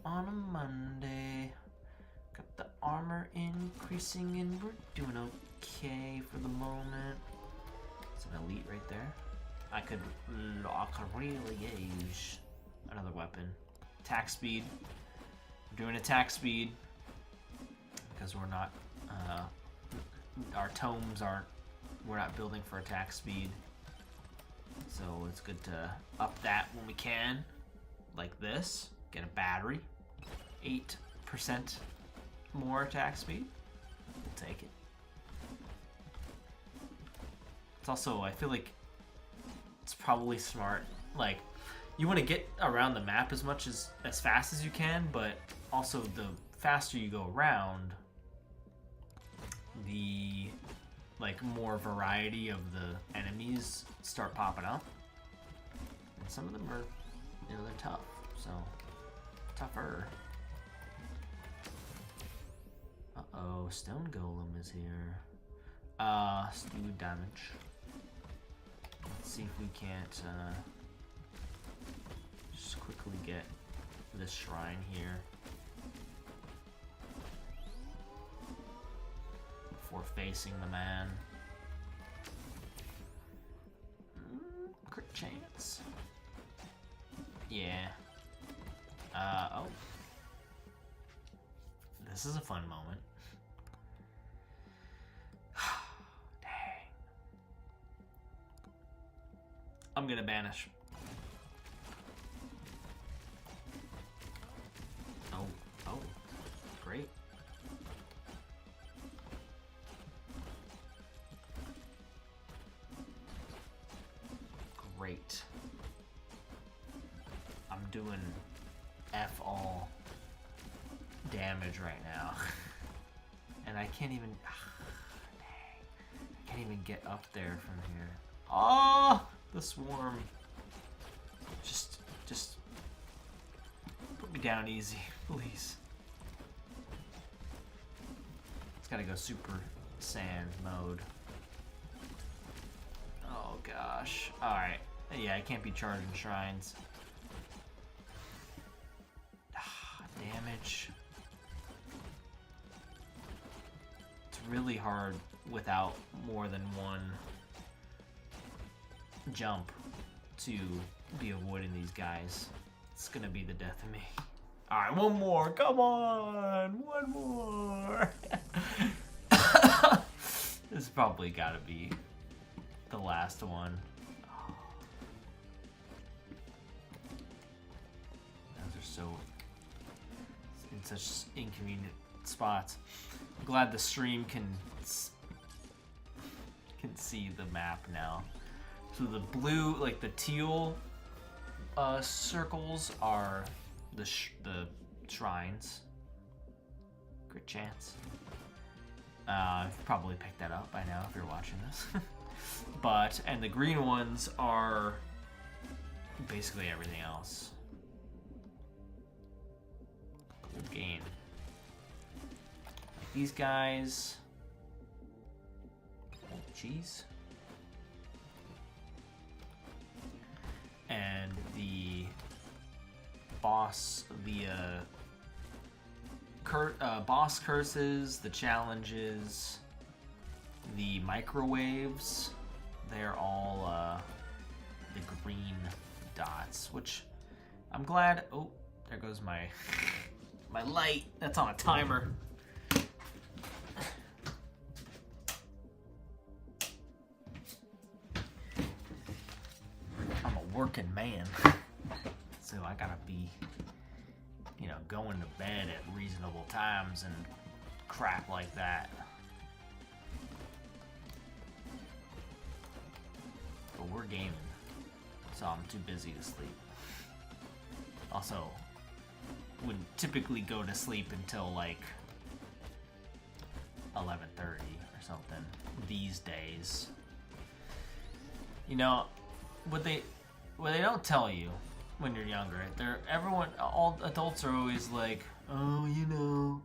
on a Monday. Got the armor increasing and we're doing okay for the moment. It's an elite right there. I could really use another weapon. Attack speed. We're doing attack speed because we're not, our tomes aren't, we're not building for attack speed. So it's good to up that when we can, like this. Get a battery. 8% more attack speed. We'll take it. It's also, I feel like it's probably smart. Like, you want to get around the map as fast as you can, but also the faster you go around, the more variety of the enemies start popping up. And some of them are, they're tough. So, tougher. Uh-oh, Stone Golem is here. Let's do damage. Let's see if we can't just quickly get this shrine here before facing the man. Crit chance. Yeah. Oh. This is a fun moment. Dang. I'm gonna banish. Oh, great. Great. doing F all damage right now. And I can't even... dang. I can't even get up there from here. Oh! The swarm. Just put me down easy, please. It's gotta go Super Saiyan mode. Oh gosh. Alright. Yeah, I can't be charging shrines. Damage. It's really hard without more than one jump to be avoiding these guys. It's gonna be the death of me. Alright, one more. Come on. One more. This has probably gotta be the last one. Those are so in such inconvenient spots. I'm glad the stream can see the map now. So the blue, like the teal circles are the shrines. Good chance. You've probably picked that up by now if you're watching this. And the green ones are basically everything else. Cool game. Like these guys. Oh, jeez. And the boss, boss curses, the challenges, the microwaves, they're all the green dots, which I'm glad. Oh, there goes my my light. That's on a timer. I'm a working man, so I gotta be, you know, going to bed at reasonable times and crap like that. But we're gaming, so I'm too busy to sleep. Also, wouldn't typically go to sleep until like 11:30 or something these days. You know, what they don't tell you when you're younger, all adults are always like, oh, you know,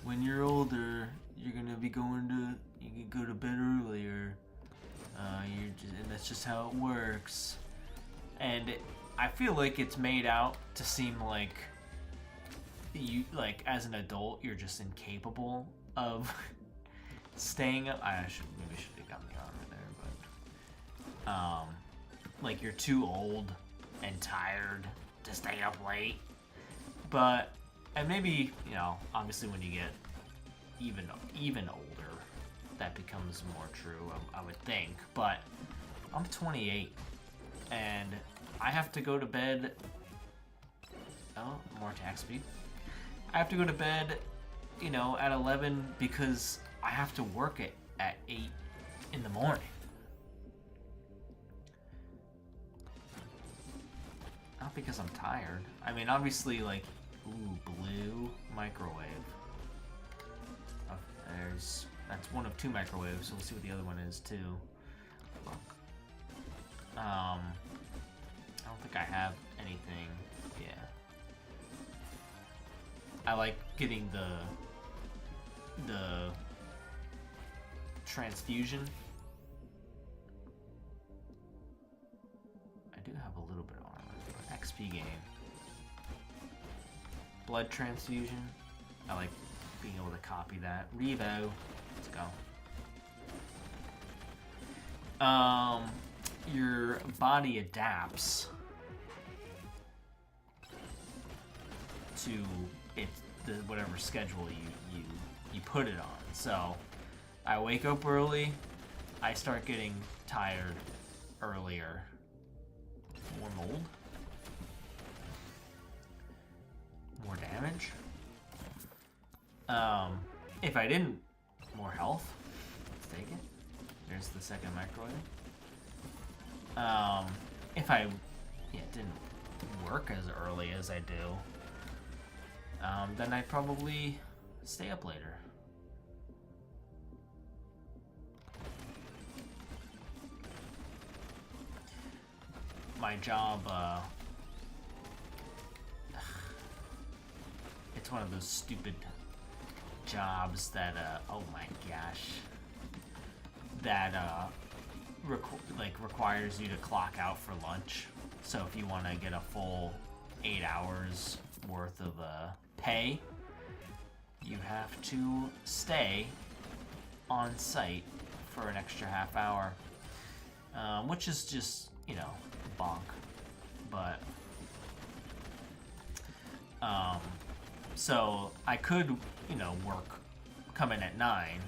when you're older, you're gonna be you can go to bed earlier. And that's just how it works. And I feel like it's made out to seem like you, like as an adult, you're just incapable of staying up. Maybe should have gotten the armor there, but like you're too old and tired to stay up late. And maybe, you know, obviously when you get even older, that becomes more true, I would think. But I'm 28 and I have to go to bed. Oh, more attack speed. I have to go to bed, you know, at 11 because I have to work at 8 in the morning. Not because I'm tired. I mean, obviously, like, ooh, blue microwave. Oh, that's one of 2 microwaves, so we'll see what the other one is too. Look. I don't think I have anything. Yeah. I like getting the transfusion. I do have a little bit of armor. XP game. Blood transfusion. I like being able to copy that. Revo. Let's go. Your body adapts to whatever schedule you put it on. So I wake up early, I start getting tired earlier. More mold. More damage. If I didn't, more health. Let's take it. There's the second microwave. If I didn't work as early as I do, then I'd probably stay up later. My job, it's one of those stupid jobs that, oh my gosh, that, requires you to clock out for lunch. So if you want to get a full 8 hours worth of, pay, you have to stay on site for an extra half hour, which is just, you know, bonk. But so I could, you know, come in at 9,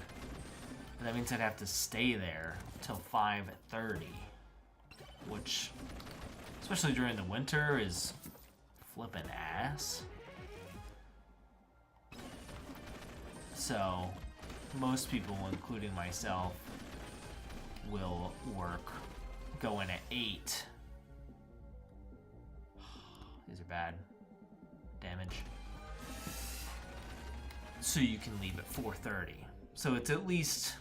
but that means I'd have to stay there till 5:30, which, especially during the winter, is flippin' ass. So most people, including myself, will go in at 8. These are bad. Damage. So you can leave at 4:30. So it's at least,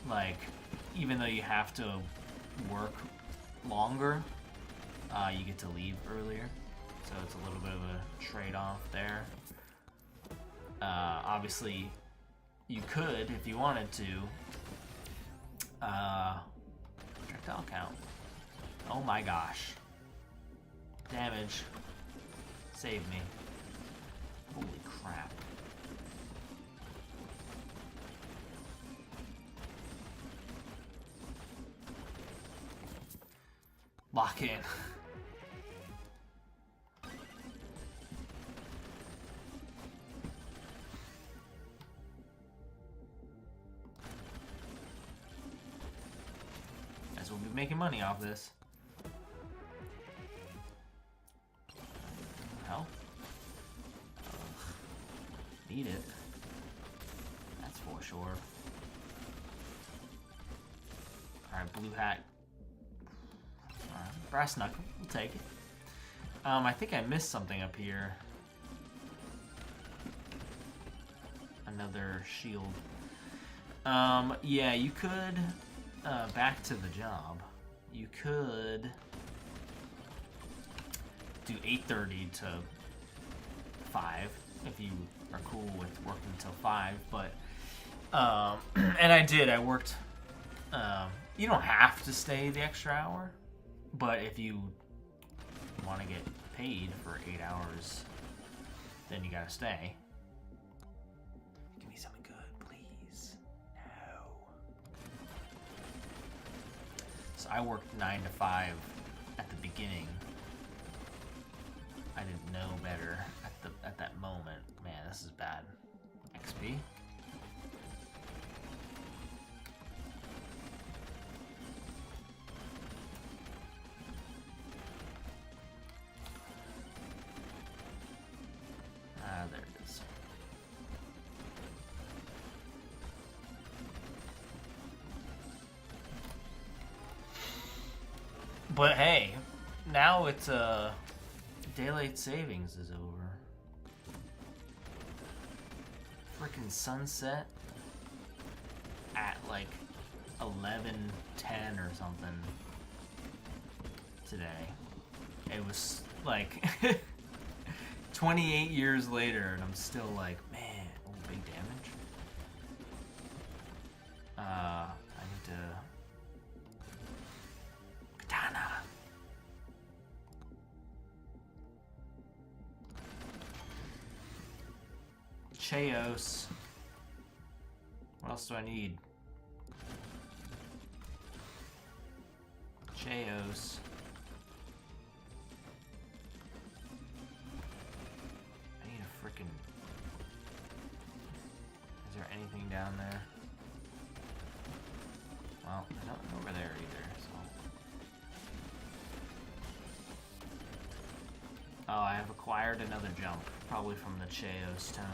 like, even though you have to work longer, you get to leave earlier. So it's a little bit of a trade-off there. Obviously, you could, if you wanted to, projectile count. Oh my gosh. Damage. Save me. Holy crap. Lock in. Guess we'll be making money off this. Hell. Need it. That's for sure. Alright, blue hat. Brass knuckle, we'll take it. I think I missed something up here. Another shield. Yeah, you could, back to the job. You could do 8:30 to 5 if you are cool with working until 5, but, and I did, I worked, you don't have to stay the extra hour. But if you want to get paid for 8 hours, then you gotta stay. Give me something good, please. No. So I worked 9 to 5 at the beginning. I didn't know better at that moment. Man, this is bad. XP. There it is. But hey, now it's daylight savings is over. Frickin' sunset at like 11:10 or something today. It was like 28 years later, and I'm still like, man, oh, big damage. I need to... Katana. Cheos. What else do I need? Cheos. Frickin'. Is there anything down there? Well, I don't over there either, so. Oh, I have acquired another jump, probably from the Cheos tome.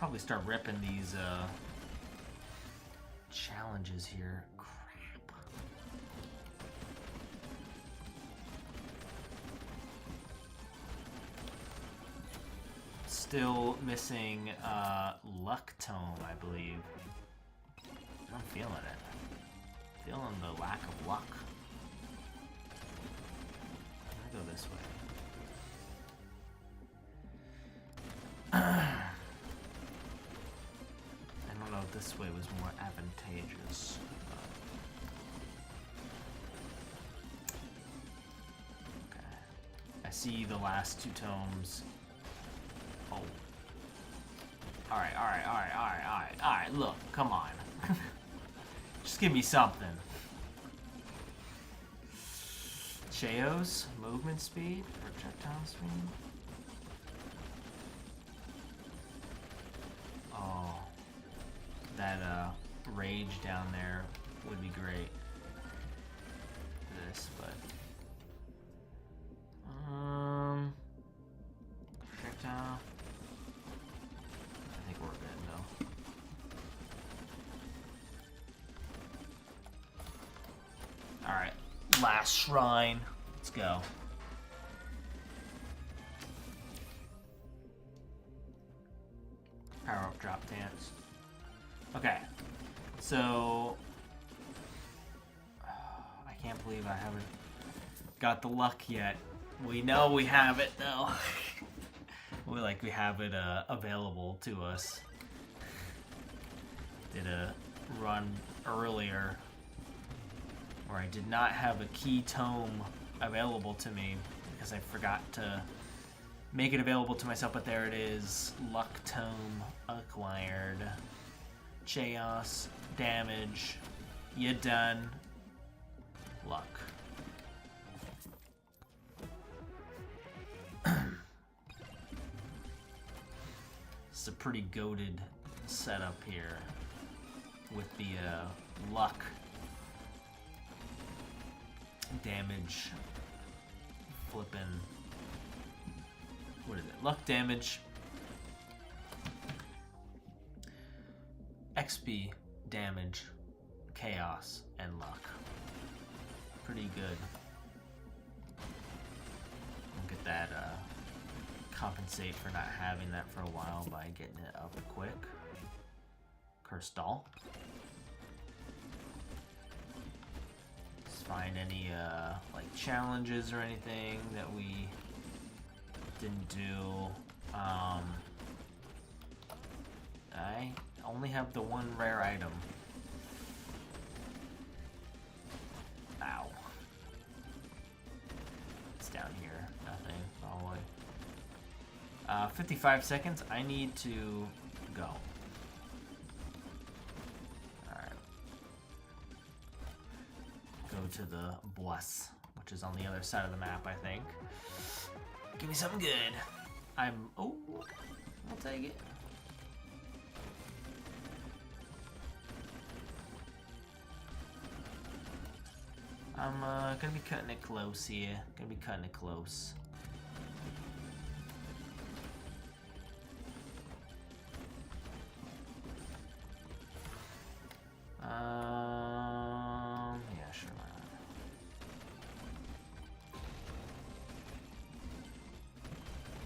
Probably start ripping these challenges here. Crap. Still missing luck tome, I believe. I'm feeling it. Feeling the lack of luck. I'm gonna go this way. I don't know if this way was more advantageous. Okay. I see the last two tomes. Oh. Alright, look, come on. Just give me something. Cheo's movement speed, projectile speed. Oh, that rage down there would be great. This, but projectile. I think we're good though. All right, last shrine. Let's go. Power up, drop dance. Okay, so I can't believe I haven't got the luck yet. We know we have it though. we have it available to us. Did a run earlier where I did not have a key tome available to me because I forgot to make it available to myself, but there it is. Luck tome acquired. Chaos, damage, you done. Luck. It's a pretty goated setup here with the luck damage flipping. What is it? Luck damage, XP damage, chaos, and luck. Pretty good. Look at that. Compensate for not having that for a while by getting it up quick. Cursed doll. Let's find any like challenges or anything that we didn't do. I only have the one rare item. Ow. It's down here. Nothing. Probably. 55 seconds. I need to go. Alright. Go to the Bless, which is on the other side of the map, I think. Give me something good. Oh, I'll take it. I'm gonna be cutting it close here. Gonna be cutting it close. Yeah, sure.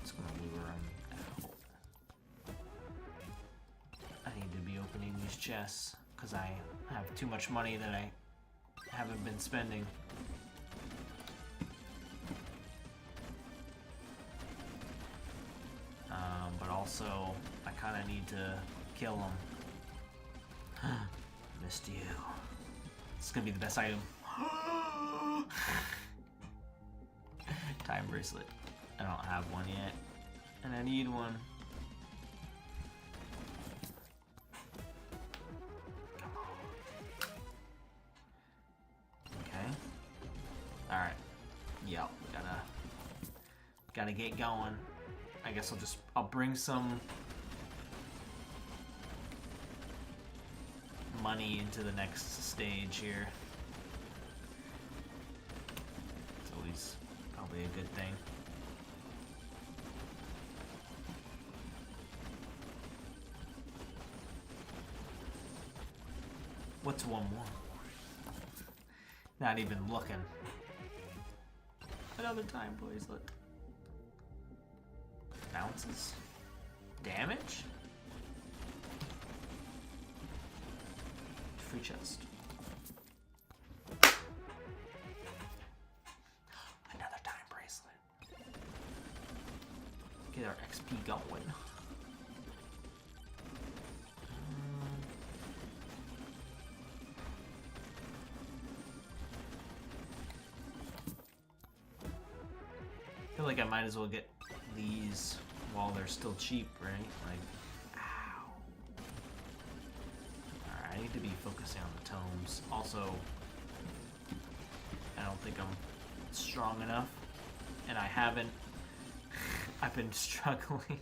It's gonna lure him out. I need to be opening these chests because I have too much money that I haven't been spending. But also, I kind of need to kill him. Missed you. It's gonna be the best item. Time bracelet. I don't have one yet, and I need one. Come on. Okay. All right. Yep. Gotta get going. I guess I'll bring some money into the next stage here. It's always probably a good thing. What's one more? Not even looking. Another time bracelet. Bounces. Damage? Free chest. Another time bracelet. Get our XP going. I feel like I might as well get these while they're still cheap, right? Like, ow. Alright, I need to be focusing on the tomes. Also, I don't think I'm strong enough, and I haven't. I've been struggling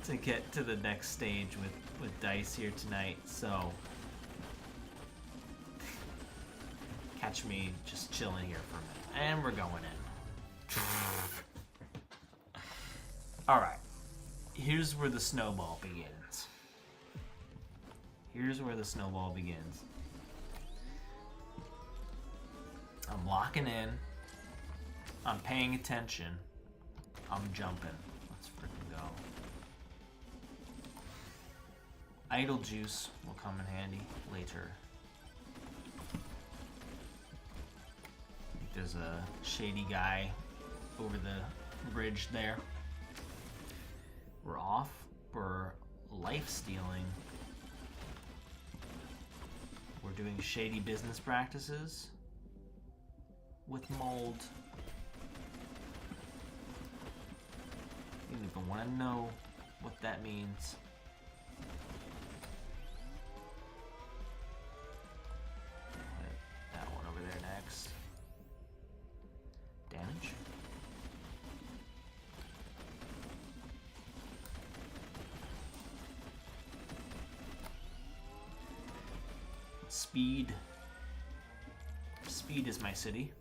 to get to the next stage with dice here tonight, so catch me just chilling here for a minute. And we're going in. Alright, here's where the snowball begins. Here's where the snowball begins. I'm locking in. I'm paying attention. I'm jumping. Let's freaking go. Idle juice will come in handy later. I think there's a shady guy over the bridge there. We're off for life stealing. We're doing shady business practices with mold. You don't even want to know what that means. That one over there next. Damage. Speed. Speed is my city.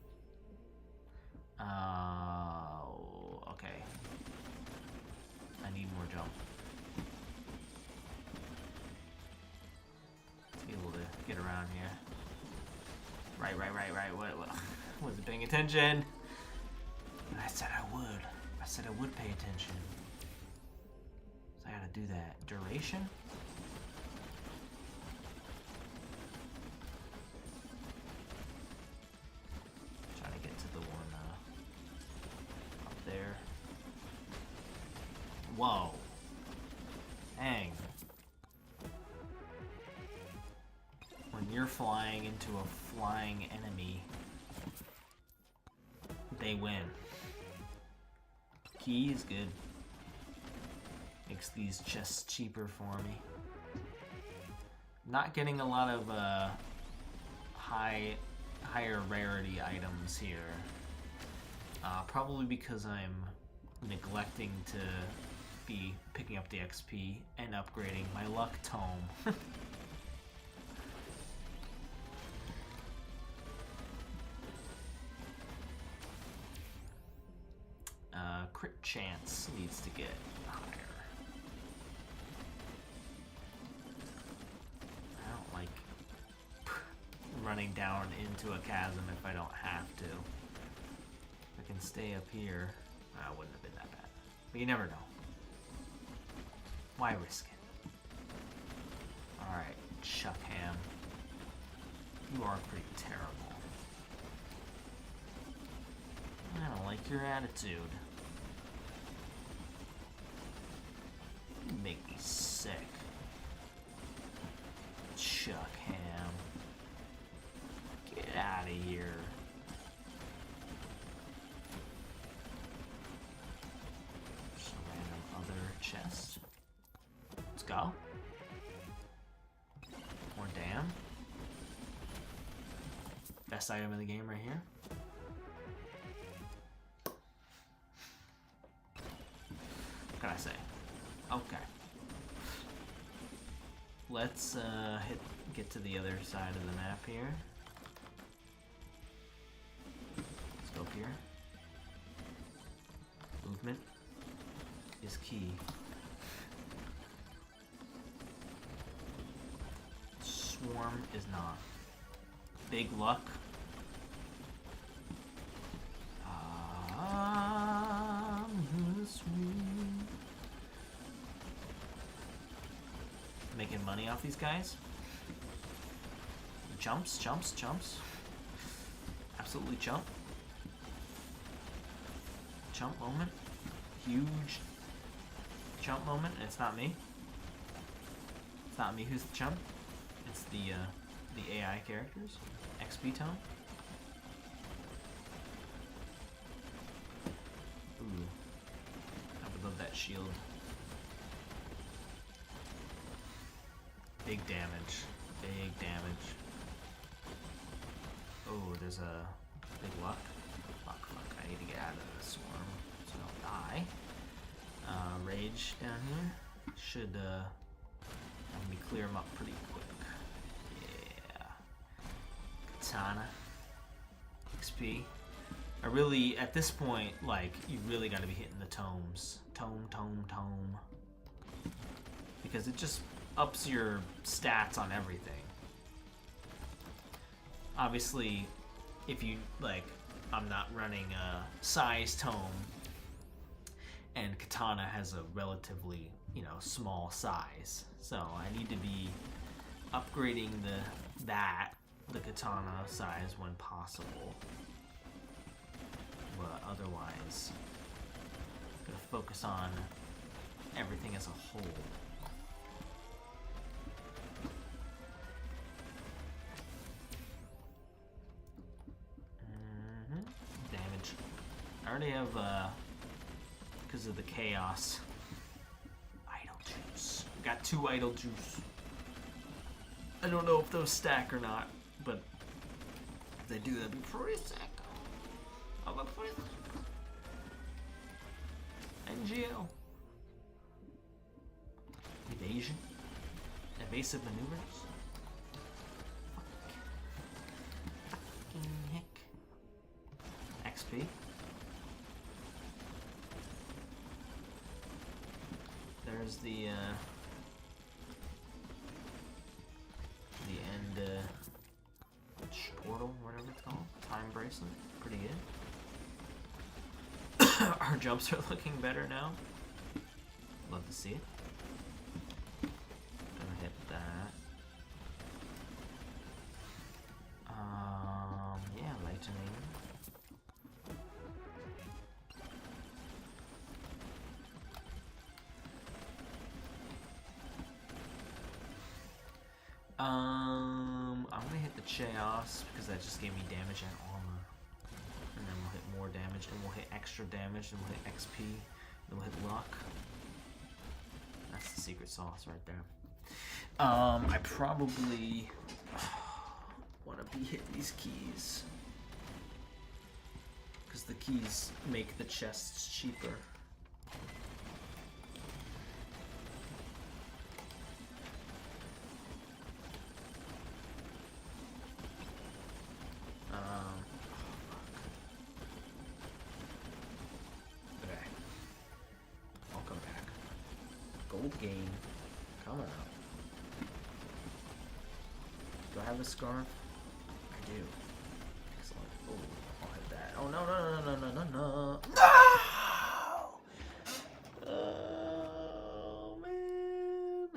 Okay. I need more jump. To be able to get around here. Right. What? Wasn't paying attention. I said I would. I said I would pay attention. So I gotta do that. Duration? Whoa. Dang. When you're flying into a flying enemy, they win. Key is good. Makes these chests cheaper for me. Not getting a lot of higher rarity items here. Probably because I'm neglecting to be picking up the XP and upgrading my luck tome. Crit chance needs to get higher. I don't like running down into a chasm if I don't have to. If I can stay up here, it wouldn't have been that bad. But you never know. Why risk it? Alright, Chuckham. You are pretty terrible. I don't like your attitude. You make me sick. Chuckham. Get out of here. Some random other chest. Let's go. More damn. Best item in the game right here. What can I say? Okay. Let's get to the other side of the map here. Let's go up here. Movement is key. Swarm is not. Big luck. Making money off these guys. Jumps, jumps, jumps. Absolutely jump. Jump moment. Huge jump moment. And it's not me. It's not me who's the chump. It's the AI characters. XP tone. Ooh. I would love that shield. Big damage. Big damage. Oh, there's a big luck. Fuck, fuck. I need to get out of the swarm so I don't die. Rage down here. Should have me clear him up pretty quick. Yeah. Katana. XP. I really, at this point, like, you really gotta be hitting the tomes. Tome, tome, tome. Because it just ups your stats on everything. Obviously, if you, like, I'm not running a size tome, and Katana has a relatively, you know, small size. So I need to be upgrading the Katana size when possible. But otherwise, I'm gonna focus on everything as a whole. Damage. I already have, because of the chaos, idle juice. Got 2 idle juice. I don't know if those stack or not, but if they do, that'd be pretty sick. I'll be pretty sick. NGL. Evasion. Evasive maneuvers. Fucking heck. XP. There's the end portal, whatever it's called. Time bracelet. Pretty good. Our jumps are looking better now. Love to see it. Gonna hit that. Yeah, lightning. I'm gonna hit the Chaos because that just gave me damage and armor. And then we'll hit more damage, and we'll hit extra damage, and we'll hit XP, then we'll hit luck. That's the secret sauce right there. I probably want to be hitting these keys because the keys make the chests cheaper. Gold game. Coming up. Do I have a scarf? I do. Excellent. Oh, I'll hit that. Oh, no, no, no, no, no, no, no. Oh, man.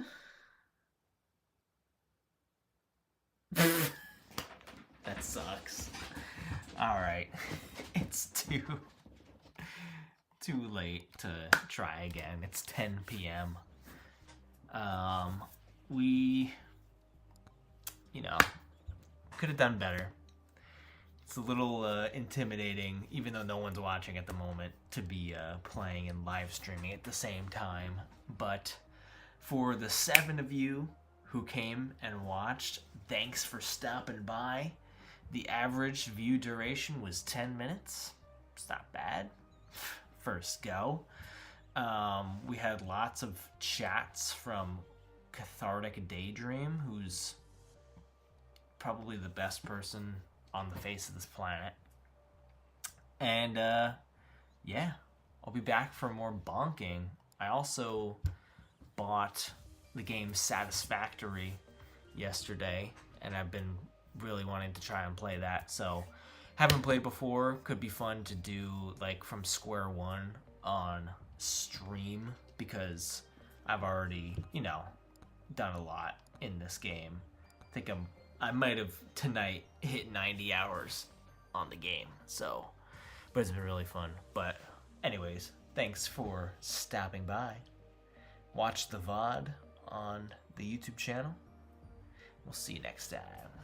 That sucks. Alright. It's too late to try again. It's 10 p.m. We, you know, could have done better. It's a little intimidating, even though no one's watching at the moment, to be playing and live streaming at the same time. But for the 7 of you who came and watched, thanks for stopping by. The average view duration was 10 minutes. It's not bad. First go. We had lots of chats from Cathartic Daydream, who's probably the best person on the face of this planet. And yeah, I'll be back for more bonking. I also bought the game Satisfactory, yesterday, and I've been really wanting to try and play that. So, haven't played before. Could be fun to do like from square one on stream because I've already, done a lot in this game. I think I might have tonight hit 90 hours on the game. So, but it's been really fun. But anyways, thanks for stopping by. Watch the VOD on the YouTube channel. We'll see you next time.